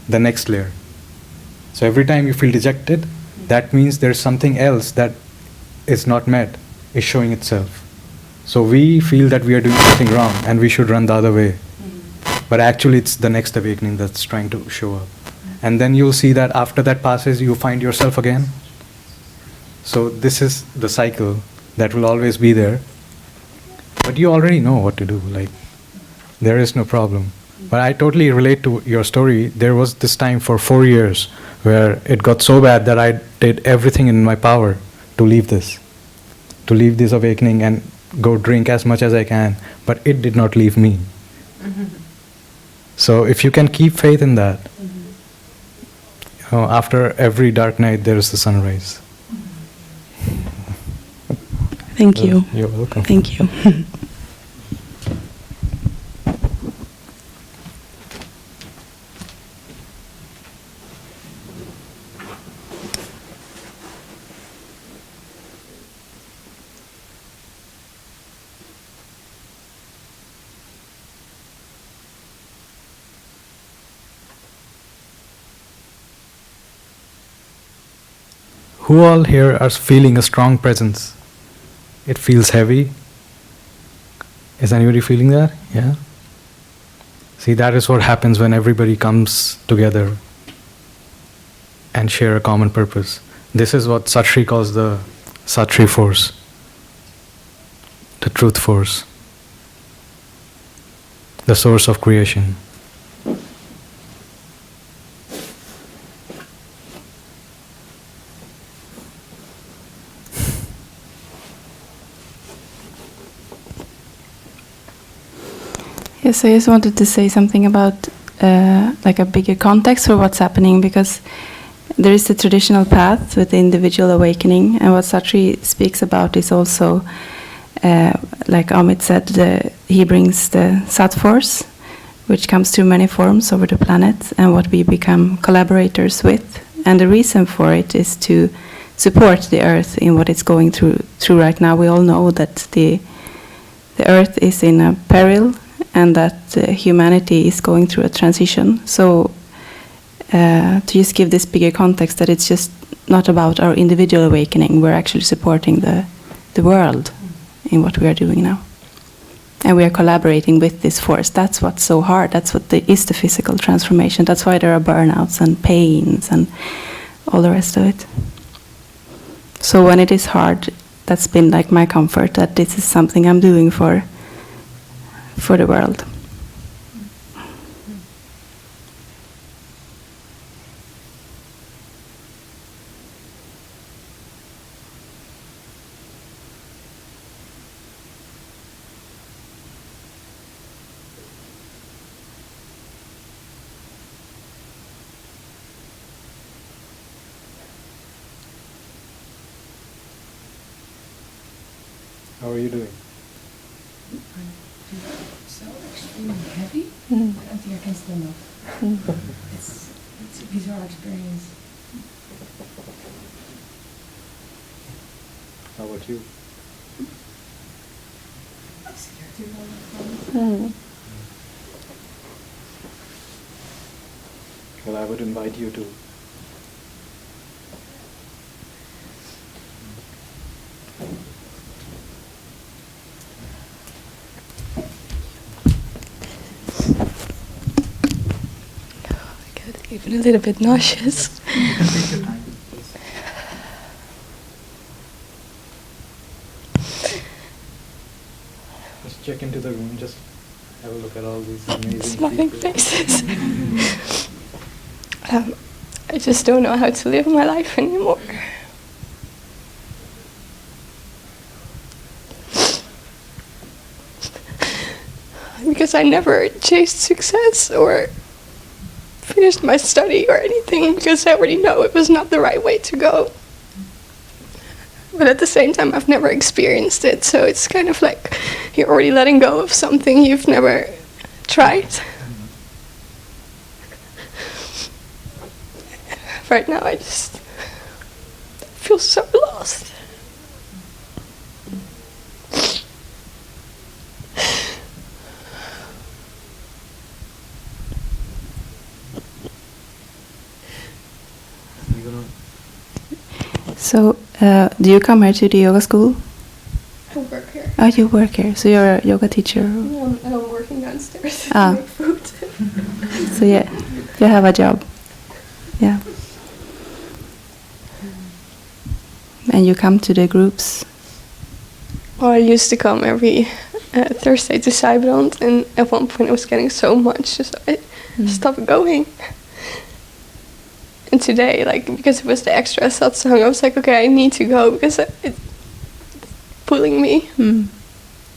Speaker 7: the next layer. So every time you feel dejected, that means there's something else that is not met, is showing itself. So we feel that we are doing something wrong and we should run the other way. But actually it's the next awakening that's trying to show up. And then you'll see that after that passes, you find yourself again. So this is the cycle that will always be there. But you already know what to do. Like, there is no problem. But I totally relate to your story. There was this time for 4 years where it got so bad that I did everything in my power to leave this awakening and go drink as much as I can. But it did not leave me. So if you can keep faith in that, you know, after every dark night there is the sunrise.
Speaker 13: Thank you.
Speaker 7: You're welcome.
Speaker 13: Thank you.
Speaker 7: Who all here are feeling a strong presence? It feels heavy, Is anybody feeling that? Yeah? See, that is what happens when everybody comes together and share a common purpose. This is what Sat Shree calls the Sat Shree force, the truth force, the source of creation.
Speaker 8: Yes, I just wanted to say something about like a bigger context for what's happening, because there is a traditional path with the individual awakening, and what Sat Shree speaks about is also, like Amit said, he brings the Sat force, which comes through many forms over the planet, and what we become collaborators with. And the reason for it is to support the Earth in what it's going through right now. We all know that the Earth is in a peril, and that humanity is going through a transition. So to just give this bigger context, that it's just not about our individual awakening, we're actually supporting the world in what we are doing now. And we are collaborating with this force. That's what's so hard. That's what is the physical transformation. That's why there are burnouts and pains and all the rest of it. So when it is hard, that's been like my comfort, that this is something I'm doing for the world.
Speaker 7: How are you doing?
Speaker 14: So extremely heavy. I don't think I can stand up. It's a bizarre experience.
Speaker 7: How about you? Well, I would invite you to.
Speaker 12: Even a little bit nauseous.
Speaker 7: You can take your time, please. Just check into the room, just have a look at all these amazing
Speaker 12: Smiling
Speaker 7: people.
Speaker 12: faces. I just don't know how to live my life anymore. Because I never chased success or finished my study or anything, because I already know it was not the right way to go. But at the same time, I've never experienced it, so it's kind of like you're already letting go of something you've never tried. Right now, I just feel so lost.
Speaker 8: So, do you come here to the yoga school?
Speaker 12: I work here.
Speaker 8: Oh, you work here. So you're a yoga teacher.
Speaker 12: No, I'm working downstairs to
Speaker 8: Ah.
Speaker 12: make food.
Speaker 8: So yeah, you have a job. Yeah. And you come to the groups.
Speaker 12: Well, I used to come every Thursday to Sorbed, and at one point I was getting so much, so I stopped going. And today, like, because it was the extra Satsang, I was like, okay, I need to go because it's pulling me.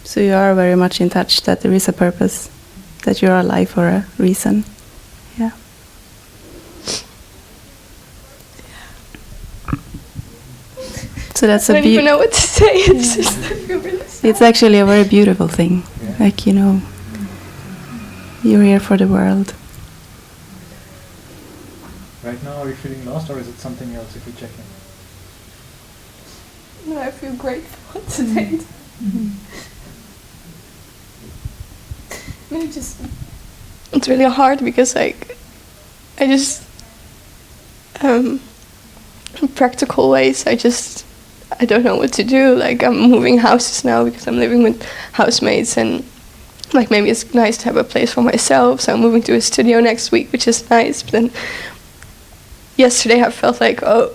Speaker 8: So you are very much in touch that there is a purpose, that you are alive for a reason. Yeah. So that's
Speaker 12: I don't even know what to say. It's just, I feel really sad.
Speaker 8: It's actually a very beautiful thing. Like, you know, you're here for the world.
Speaker 7: Right now, are you feeling lost, or is it something else if you check in?
Speaker 12: No, I feel grateful today. I mean, it's really hard because, like, I just, in practical ways, I don't know what to do. Like, I'm moving houses now because I'm living with housemates, and like maybe it's nice to have a place for myself, so I'm moving to a studio next week, which is nice. But then yesterday I felt like, oh,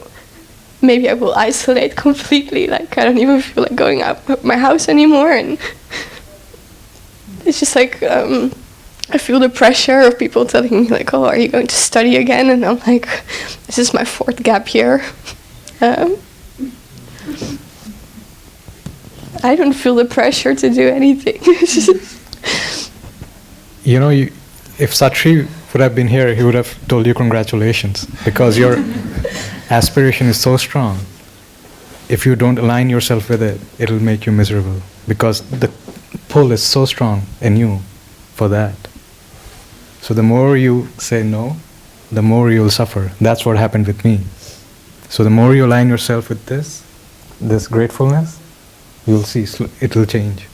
Speaker 12: maybe I will isolate completely, like I don't even feel like going out of my house anymore, and it's just like I feel the pressure of people telling me like, oh, are you going to study again? And I'm like, this is my 4th gap year. I don't feel the pressure to do anything.
Speaker 7: You know, if Sat Shree would have been here, he would have told you congratulations, because your aspiration is so strong. If you don't align yourself with it, it'll make you miserable, because the pull is so strong in you for that. So the more you say no, the more you'll suffer. That's what happened with me. So the more you align yourself with this gratefulness, you'll see it will change.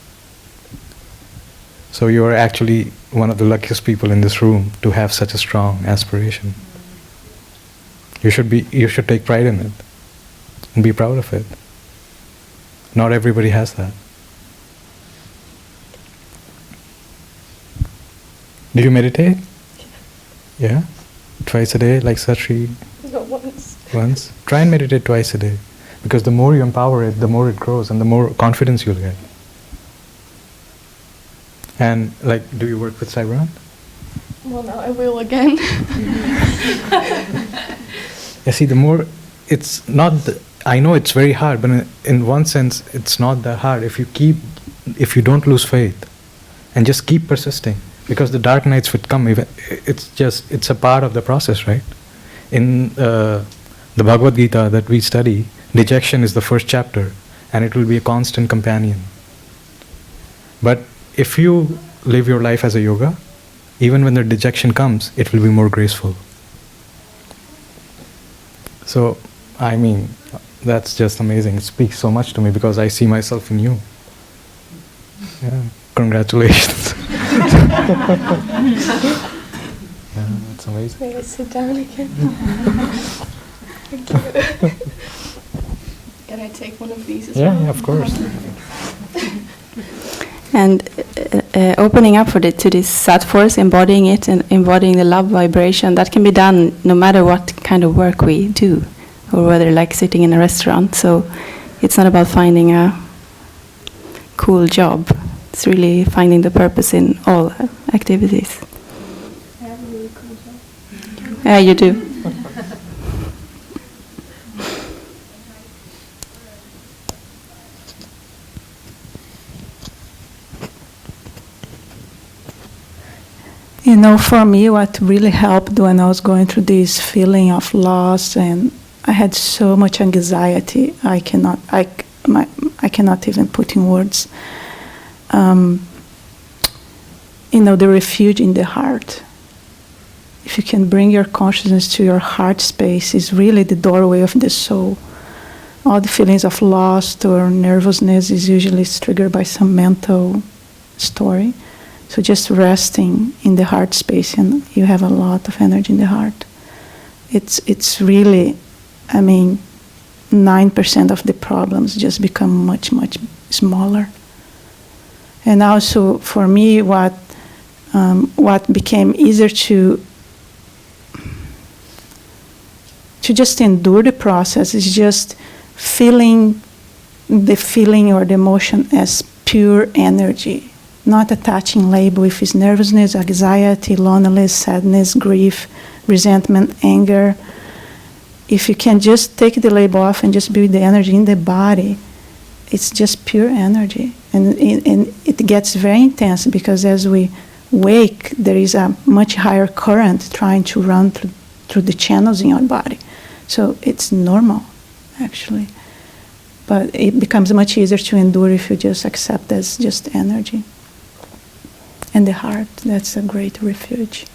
Speaker 7: So you are actually one of the luckiest people in this room to have such a strong aspiration. You should take pride in it and be proud of it. Not everybody has that. Do you meditate? Yeah? Twice a day, like Sat Shree?
Speaker 12: No, once.
Speaker 7: Once? Try and meditate twice a day. Because the more you empower it, the more it grows and the more confidence you'll get. And like, do you work with Cyberon?
Speaker 12: Well, now I will again.
Speaker 7: Yeah, see, the more, it's not, I know it's very hard, but in one sense, it's not that hard if you don't lose faith and just keep persisting. Because the dark nights would come, it's a part of the process, right? In the Bhagavad Gita that we study, dejection is the first chapter, and it will be a constant companion. But if you live your life as a yoga, even when the dejection comes, it will be more graceful. So, I mean, that's just amazing. It speaks so much to me because I see myself in you. Yeah, congratulations. Yeah, that's amazing.
Speaker 12: May I sit down again? Thank you. Can I take one of these as well?
Speaker 7: Yeah, of course.
Speaker 8: And opening up to this Sat force, embodying it and embodying the love vibration, that can be done no matter what kind of work we do, or whether like sitting in a restaurant. So it's not about finding a cool job. It's really finding the purpose in all activities.
Speaker 12: I have a really cool job.
Speaker 8: Yeah, you do.
Speaker 4: You know, for me, what really helped when I was going through this feeling of loss, and I had so much anxiety, I cannot even put in words. You know, the refuge in the heart. If you can bring your consciousness to your heart space, is really the doorway of the soul. All the feelings of loss or nervousness is usually triggered by some mental story. So just resting in the heart space, and you have a lot of energy in the heart. It's really, I mean, 9% of the problems just become much, much smaller. And also for me, what became easier to just endure the process is just feeling the feeling or the emotion as pure energy. Not attaching label if it's nervousness, anxiety, loneliness, sadness, grief, resentment, anger. If you can just take the label off and just be with the energy in the body, it's just pure energy. And it gets very intense because as we wake, there is a much higher current trying to run through the channels in your body. So it's normal, actually. But it becomes much easier to endure if you just accept as just energy. And the heart, that's a great refuge.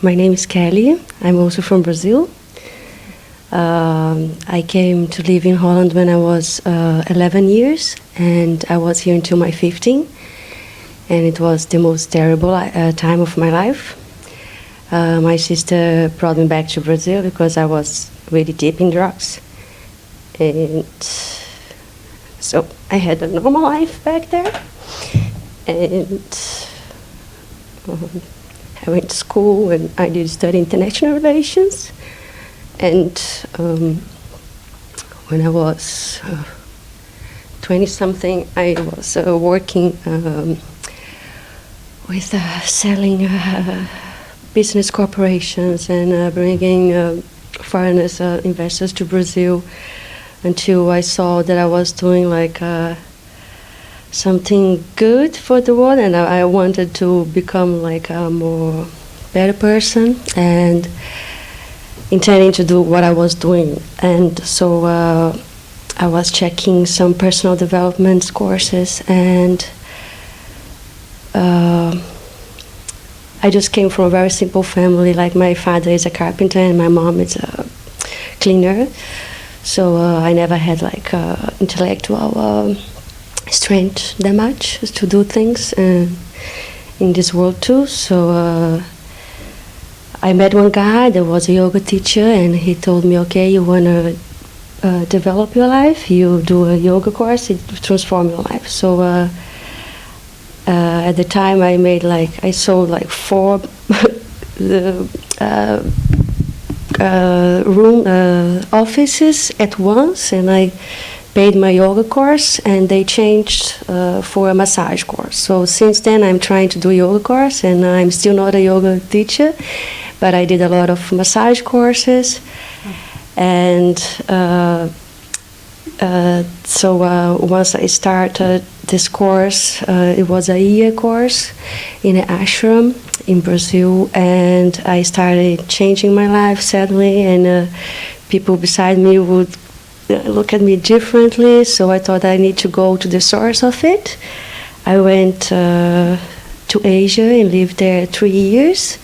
Speaker 15: My name is Kelly. I'm also from Brazil. I came to live in Holland when I was 11 years, and I was here until my 15. And it was the most terrible time of my life. My sister brought me back to Brazil because I was really deep in drugs. And so I had a normal life back there. And I went to school and I did study international relations. And when I was 20-something, I was working with selling business corporations and bringing foreigners, investors to Brazil, until I saw that I was doing like something good for the world, and I wanted to become like a more better person and intending to do what I was doing. And so I was checking some personal development courses, and I just came from a very simple family. Like my father is a carpenter and my mom is a cleaner. So I never had like intellectual strength that much to do things in this world too. So I met one guy that was a yoga teacher, and he told me, okay, you want to develop your life, you do a yoga course, it will transform your life. So at the time I sold like 4 offices at once, and I paid my yoga course, and they changed for a massage course. So since then I'm trying to do a yoga course, and I'm still not a yoga teacher, but I did a lot of massage courses. And so once I started this course, it was a year course in an ashram in Brazil, and I started changing my life sadly, and people beside me would look at me differently, so I thought I need to go to the source of it. I went to Asia and lived there 3 years,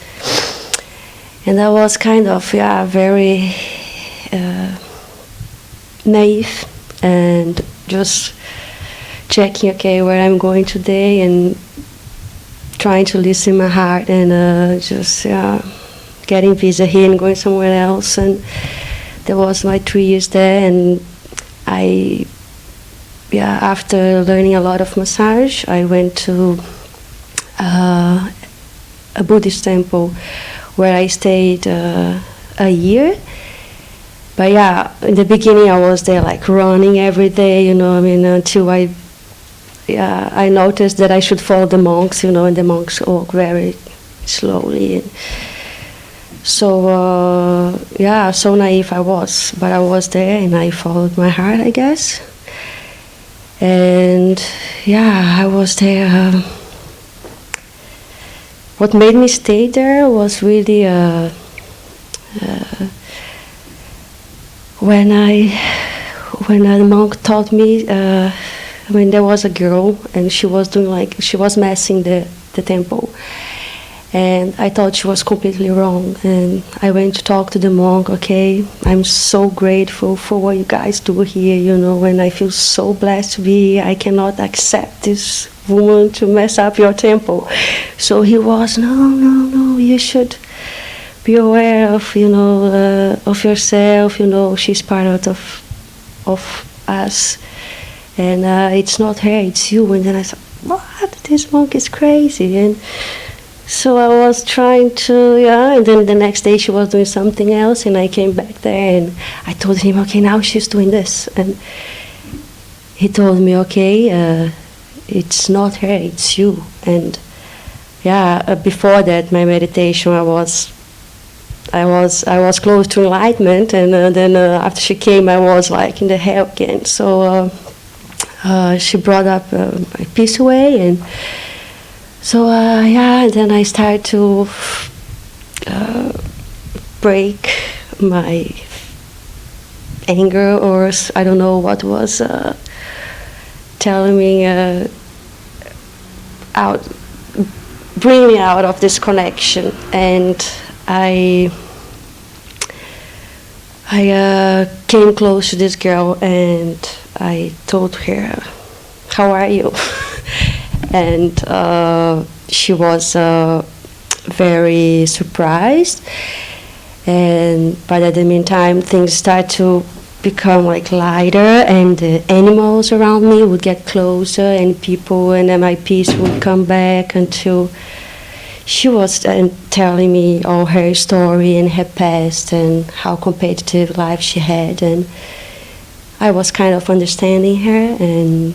Speaker 15: and I was kind of very naive and just checking, okay, where I'm going today, and trying to listen my heart, and just getting visa here and going somewhere else. And there was my 3 years there, and after learning a lot of massage, I went to a Buddhist temple where I stayed a year. But in the beginning I was there like running every day, until I noticed that I should follow the monks, and the monks walk very slowly. So, so naive I was, but I was there and I followed my heart, I guess. And I was there. What made me stay there was really when a monk taught me, when there was a girl and she was messing the temple. And I thought she was completely wrong. And I went to talk to the monk, okay, I'm so grateful for what you guys do here, and I feel so blessed to be here. I cannot accept this woman to mess up your temple. So he was, no, you should be aware of, of yourself, she's part of us. And it's not her, it's you. And then I thought, what? This monk is crazy. And so I was trying to, and then the next day she was doing something else, and I came back there and I told him, okay, now she's doing this. And he told me, okay, it's not her, it's you. And before that, my meditation, I was close to enlightenment, and then after she came, I was like in the hell again. So she brought up my peace away, and so and then I started to break my anger, or I don't know what was telling me bring me out of this connection. And I came close to this girl and I told her, "How are you?" And she was very surprised. But at the meantime, things start to become like lighter, and the animals around me would get closer, and people and my peace would come back until she was telling me all her story and her past and how competitive life she had, and I was kind of understanding her, and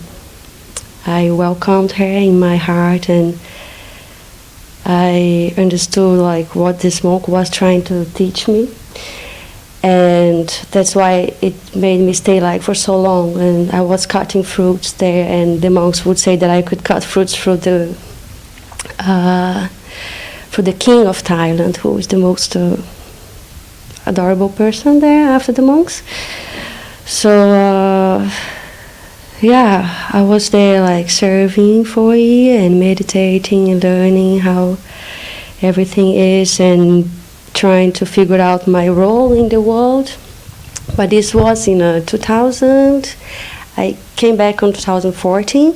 Speaker 15: I welcomed her in my heart, and I understood like what this monk was trying to teach me, and that's why it made me stay like for so long. And I was cutting fruits there, and the monks would say that I could cut fruits for the king of Thailand, who is the most adorable person there after the monks. So yeah, I was there like serving for a year and meditating and learning how everything is and trying to figure out my role in the world. But this was in 2000. I came back in 2014,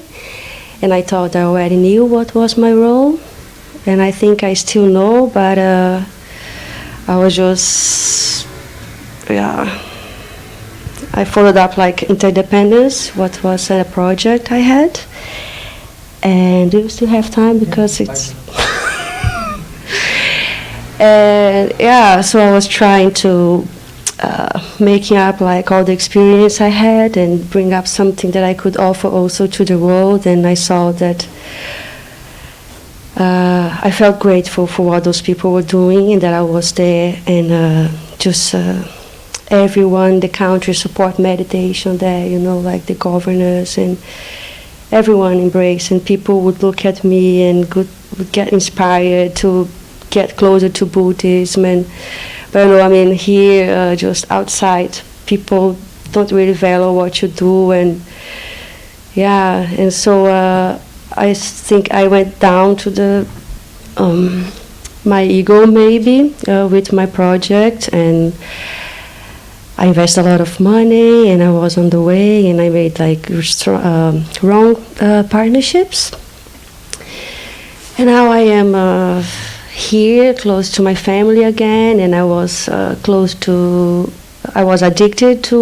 Speaker 15: and I thought I already knew what was my role, and I think I still know, but I was just, I followed up like interdependence, what was a project I had, and do you still have time because it's and so I was trying to making up like all the experience I had and bring up something that I could offer also to the world, and I saw that I felt grateful for what those people were doing and that I was there, and just everyone in the country support meditation there, like the governors and everyone embraced, and people would look at me and would get inspired to get closer to Buddhism. But here, just outside, people don't really value what you do, and so I think I went down to the my ego maybe with my project, and I invested a lot of money, and I was on the way, and I made like wrong partnerships, and now I am here close to my family again, and I was I was addicted to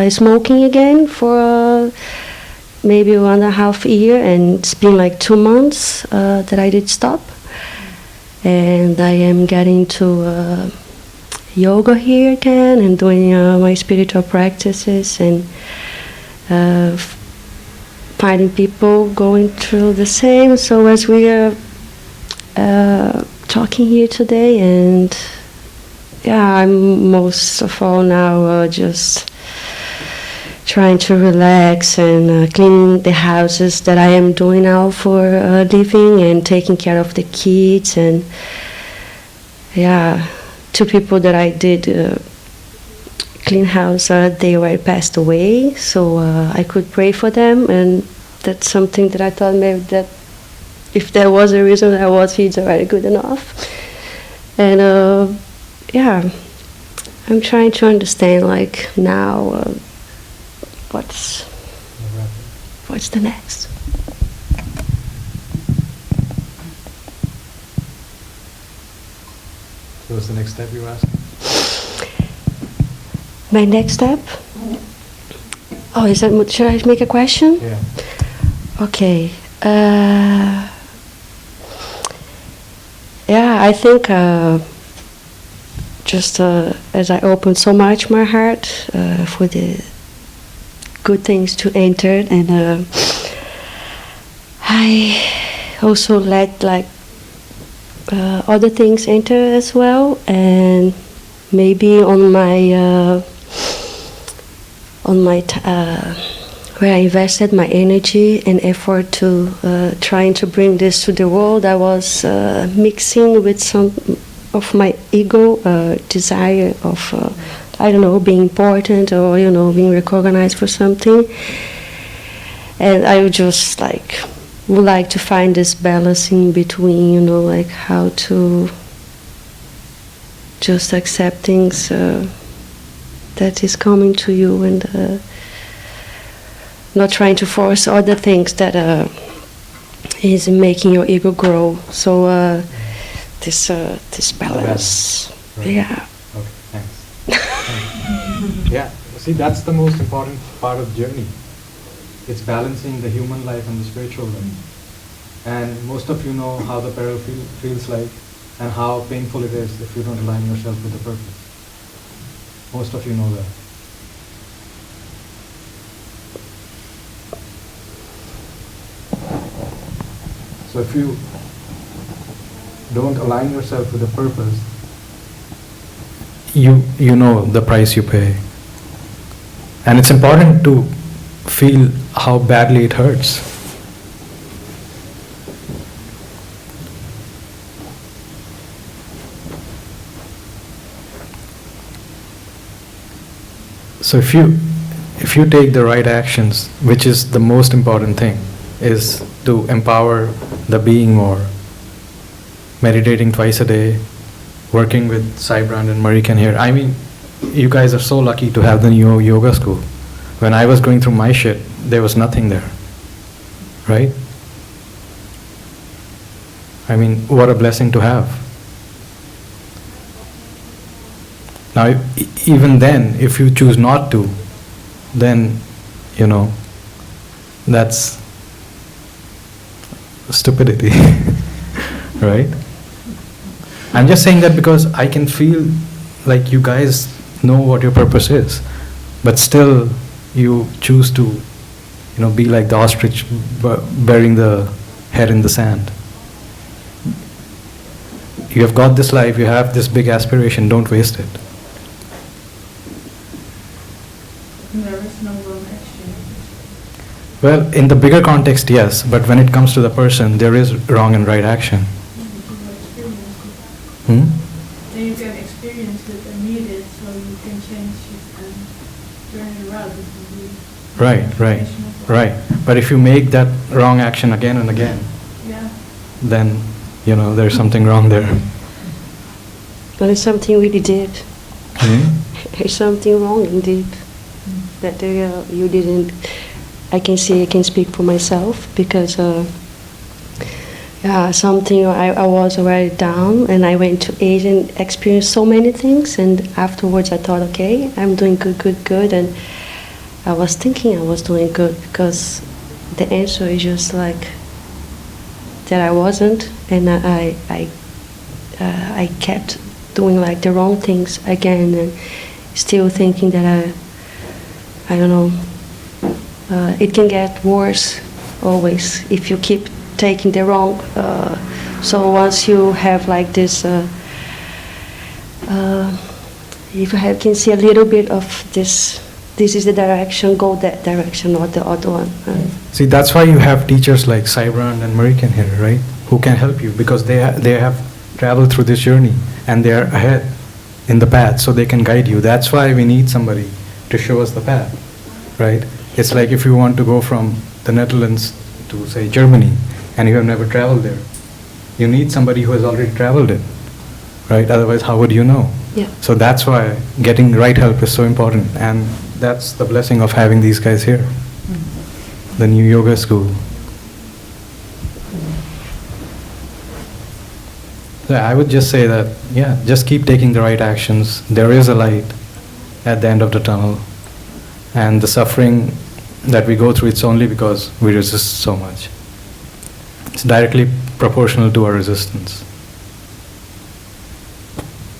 Speaker 15: smoking again for maybe 1.5 years, and it's been like 2 months that I did stop, and I am getting to yoga here again and doing my spiritual practices, and finding people going through the same. So as we are talking here today, and I'm most of all now just trying to relax and cleaning the houses that I am doing now for living, and taking care of the kids, and 2 people that I did clean house, they were passed away, so I could pray for them, and that's something that I thought maybe that if there was a reason I was here, it's already good enough. And I'm trying to understand like now what's the next.
Speaker 7: What's the next step you asked?
Speaker 15: My next step? Oh, should I make a question?
Speaker 7: Yeah.
Speaker 15: Okay. I think just as I opened so much my heart for the good things to enter, and I also let like other things enter as well, and maybe on my where I invested my energy and effort to trying to bring this to the world, I was mixing with some of my ego desire of being important, or being recognized for something, and I would just would like to find this balance in between, like how to just accepting that is coming to you, and not trying to force other things that is making your ego grow. So this balance.
Speaker 7: Right.
Speaker 15: Yeah.
Speaker 7: Okay, thanks. Yeah, see, that's the most important part of the journey. It's balancing the human life and the spiritual life. And most of you know how the peril feels like and how painful it is if you don't align yourself with the purpose. Most of you know that. So if you don't align yourself with the purpose, you know the price you pay. And it's important to feel how badly it hurts. So if you take the right actions, which is the most important thing, is to empower the being more, meditating twice a day, working with Sai Brand and Marikan here. I mean, you guys are so lucky to have the new yoga school. When I was going through my shit, there was nothing there, right? I mean, what a blessing to have. Now, even then, if you choose not to, then, you know, that's stupidity, right? I'm just saying that because I can feel like you guys know what your purpose is, but still you choose to, you know, be like the ostrich burying the head in the sand. You have got this life, you have this big aspiration, don't waste it.
Speaker 16: There is no wrong action.
Speaker 7: Well, in the bigger context, yes, but when it comes to the person, there is wrong and right action.
Speaker 16: Then you can experience it and meet it, so you can change it and turn it around.
Speaker 7: Right. But if you make that wrong action again and again, then, you know, there's something wrong there.
Speaker 15: But it's something really did. There's something wrong indeed. That you didn't. I can speak for myself because something I was already down, and I went to Asia and experienced so many things, and afterwards I thought, okay, I'm doing good, and I was thinking I was doing good because the answer is just like that I wasn't, and I kept doing like the wrong things again, and still thinking that I don't know, it can get worse always if you keep taking the wrong. So once you have like this, if you can see a little bit of this is the direction, go that direction, not the other one.
Speaker 7: See, that's why you have teachers like Sai Brand and Marikan here, right? Who can help you because they have traveled through this journey and they are ahead in the path, so they can guide you. That's why we need somebody to show us the path, right? It's like if you want to go from the Netherlands to, say, Germany, and you have never traveled there, you need somebody who has already traveled it, right? Otherwise, how would you know?
Speaker 15: Yeah.
Speaker 7: So that's why getting right help is so important, and that's the blessing of having these guys here, the new yoga school. So I would just say that, just keep taking the right actions. There is a light at the end of the tunnel, and the suffering that we go through, it's only because we resist so much. It's directly proportional to our resistance.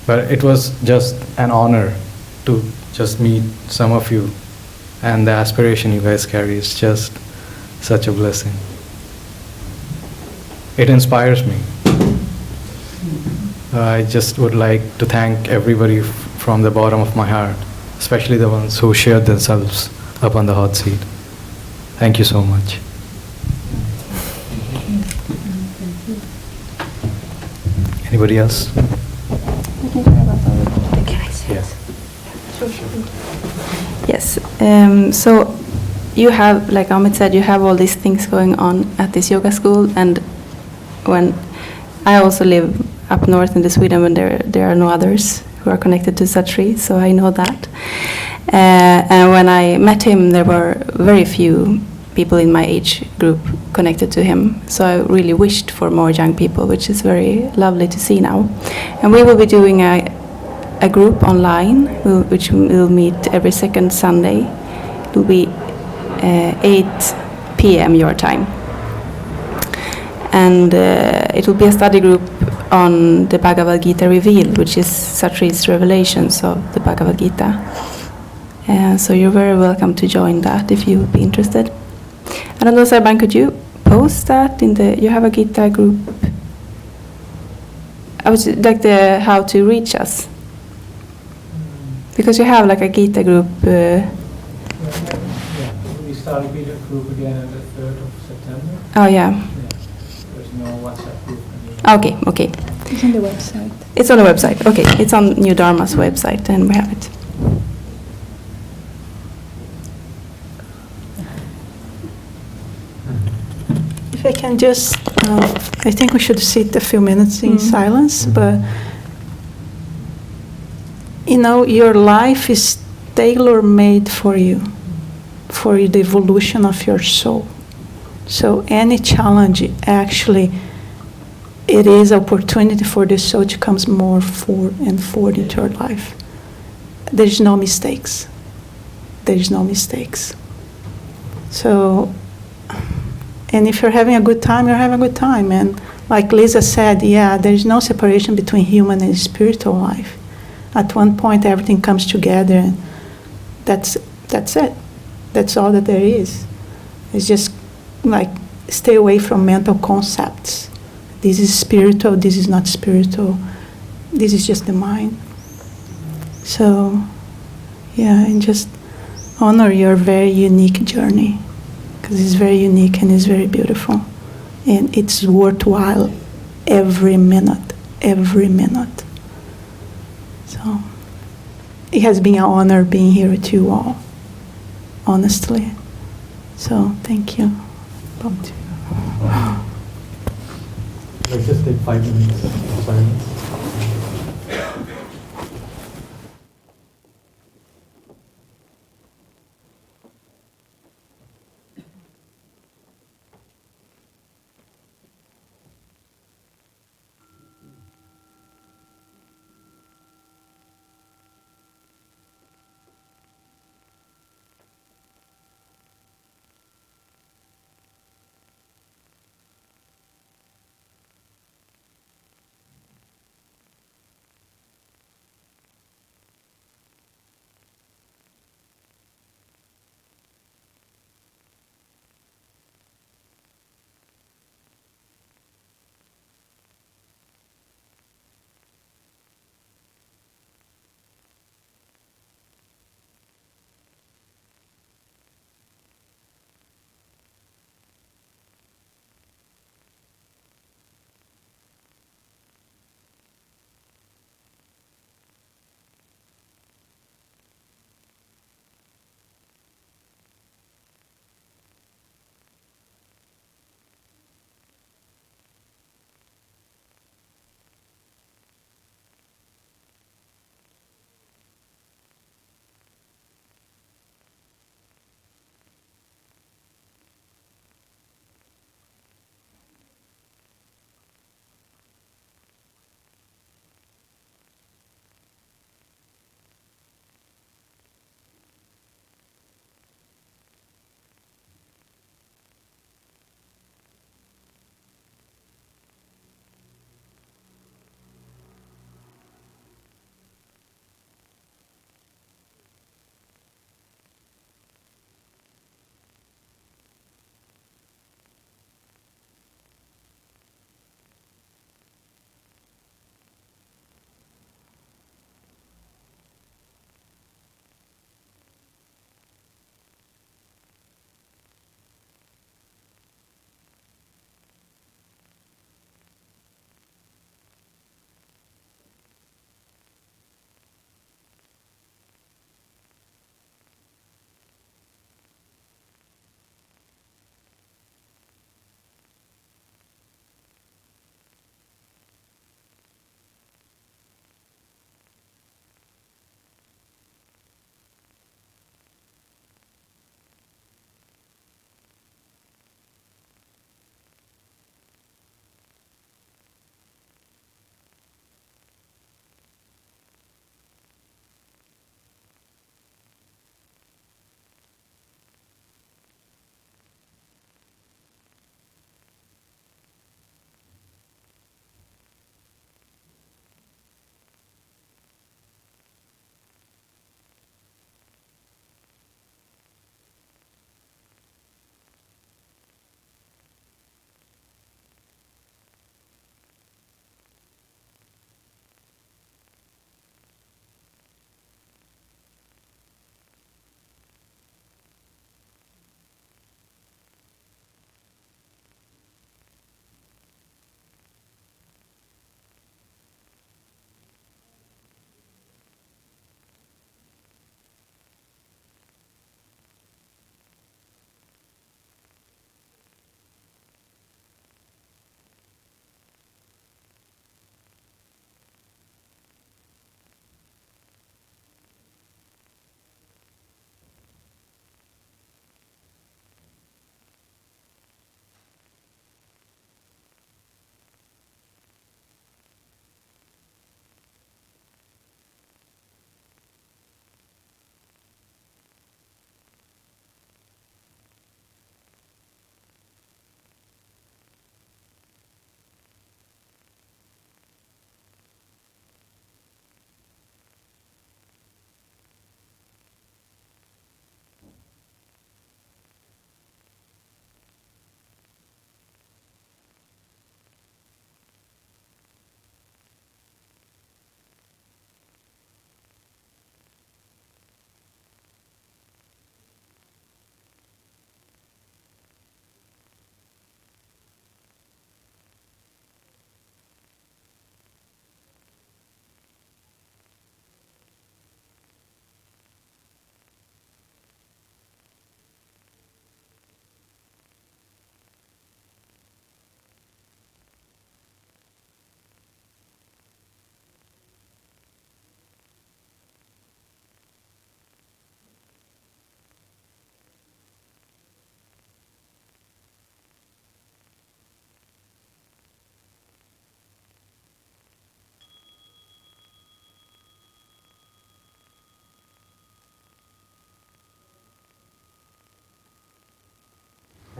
Speaker 7: But it was just an honor to just meet some of you, and the aspiration you guys carry is just such a blessing. It inspires me. I just would like to thank everybody from the bottom of my heart, especially the ones who shared themselves up on the hot seat. Thank you so much. Anybody else?
Speaker 8: Yes. So you have, like Amit said, you have all these things going on at this yoga school, and when I also live up north in Sweden when there are no others who are connected to Sat Shree, so I know that. And when I met him, there were very few people in my age group connected to him, so I really wished for more young people, which is very lovely to see now. And we will be doing a group online, which will meet every second Sunday. It will be 8 p.m. your time. And it will be a study group on the Bhagavad Gita revealed, which is Sat Shree's revelations of the Bhagavad Gita. So you're very welcome to join that if you would be interested. I don't know, Sarban, could you post that in the, you have a Gita group? I would like the how to reach us. Because you have like a Gita group.
Speaker 17: Yeah, we start a Gita group again on the 3rd of September.
Speaker 8: Oh, yeah.
Speaker 17: There's no WhatsApp group
Speaker 8: Okay,
Speaker 17: anymore.
Speaker 8: okay.
Speaker 4: It's on the website.
Speaker 8: It's on the website. Okay, it's on New Dharma's website, and we have it.
Speaker 4: If I can just, I think we should sit a few minutes in silence, but you know, your life is tailor-made for you, for the evolution of your soul. So any challenge, actually, it is opportunity for the soul to come more forward and forward into your life. There's no mistakes. There's no mistakes. So, and if you're having a good time, you're having a good time. And like Lisa said, yeah, there's no separation between human and spiritual life. At one point, everything comes together, and that's it. That's all that there is. It's just like stay away from mental concepts. This is spiritual, this is not spiritual. This is just the mind. So, yeah, and just honor your very unique journey, because it's very unique and it's very beautiful. And it's worthwhile every minute, every minute. So, it has been an honor being here with you all, honestly. So, thank you.
Speaker 17: Let's just take 5 minutes of silence.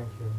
Speaker 17: Thank you.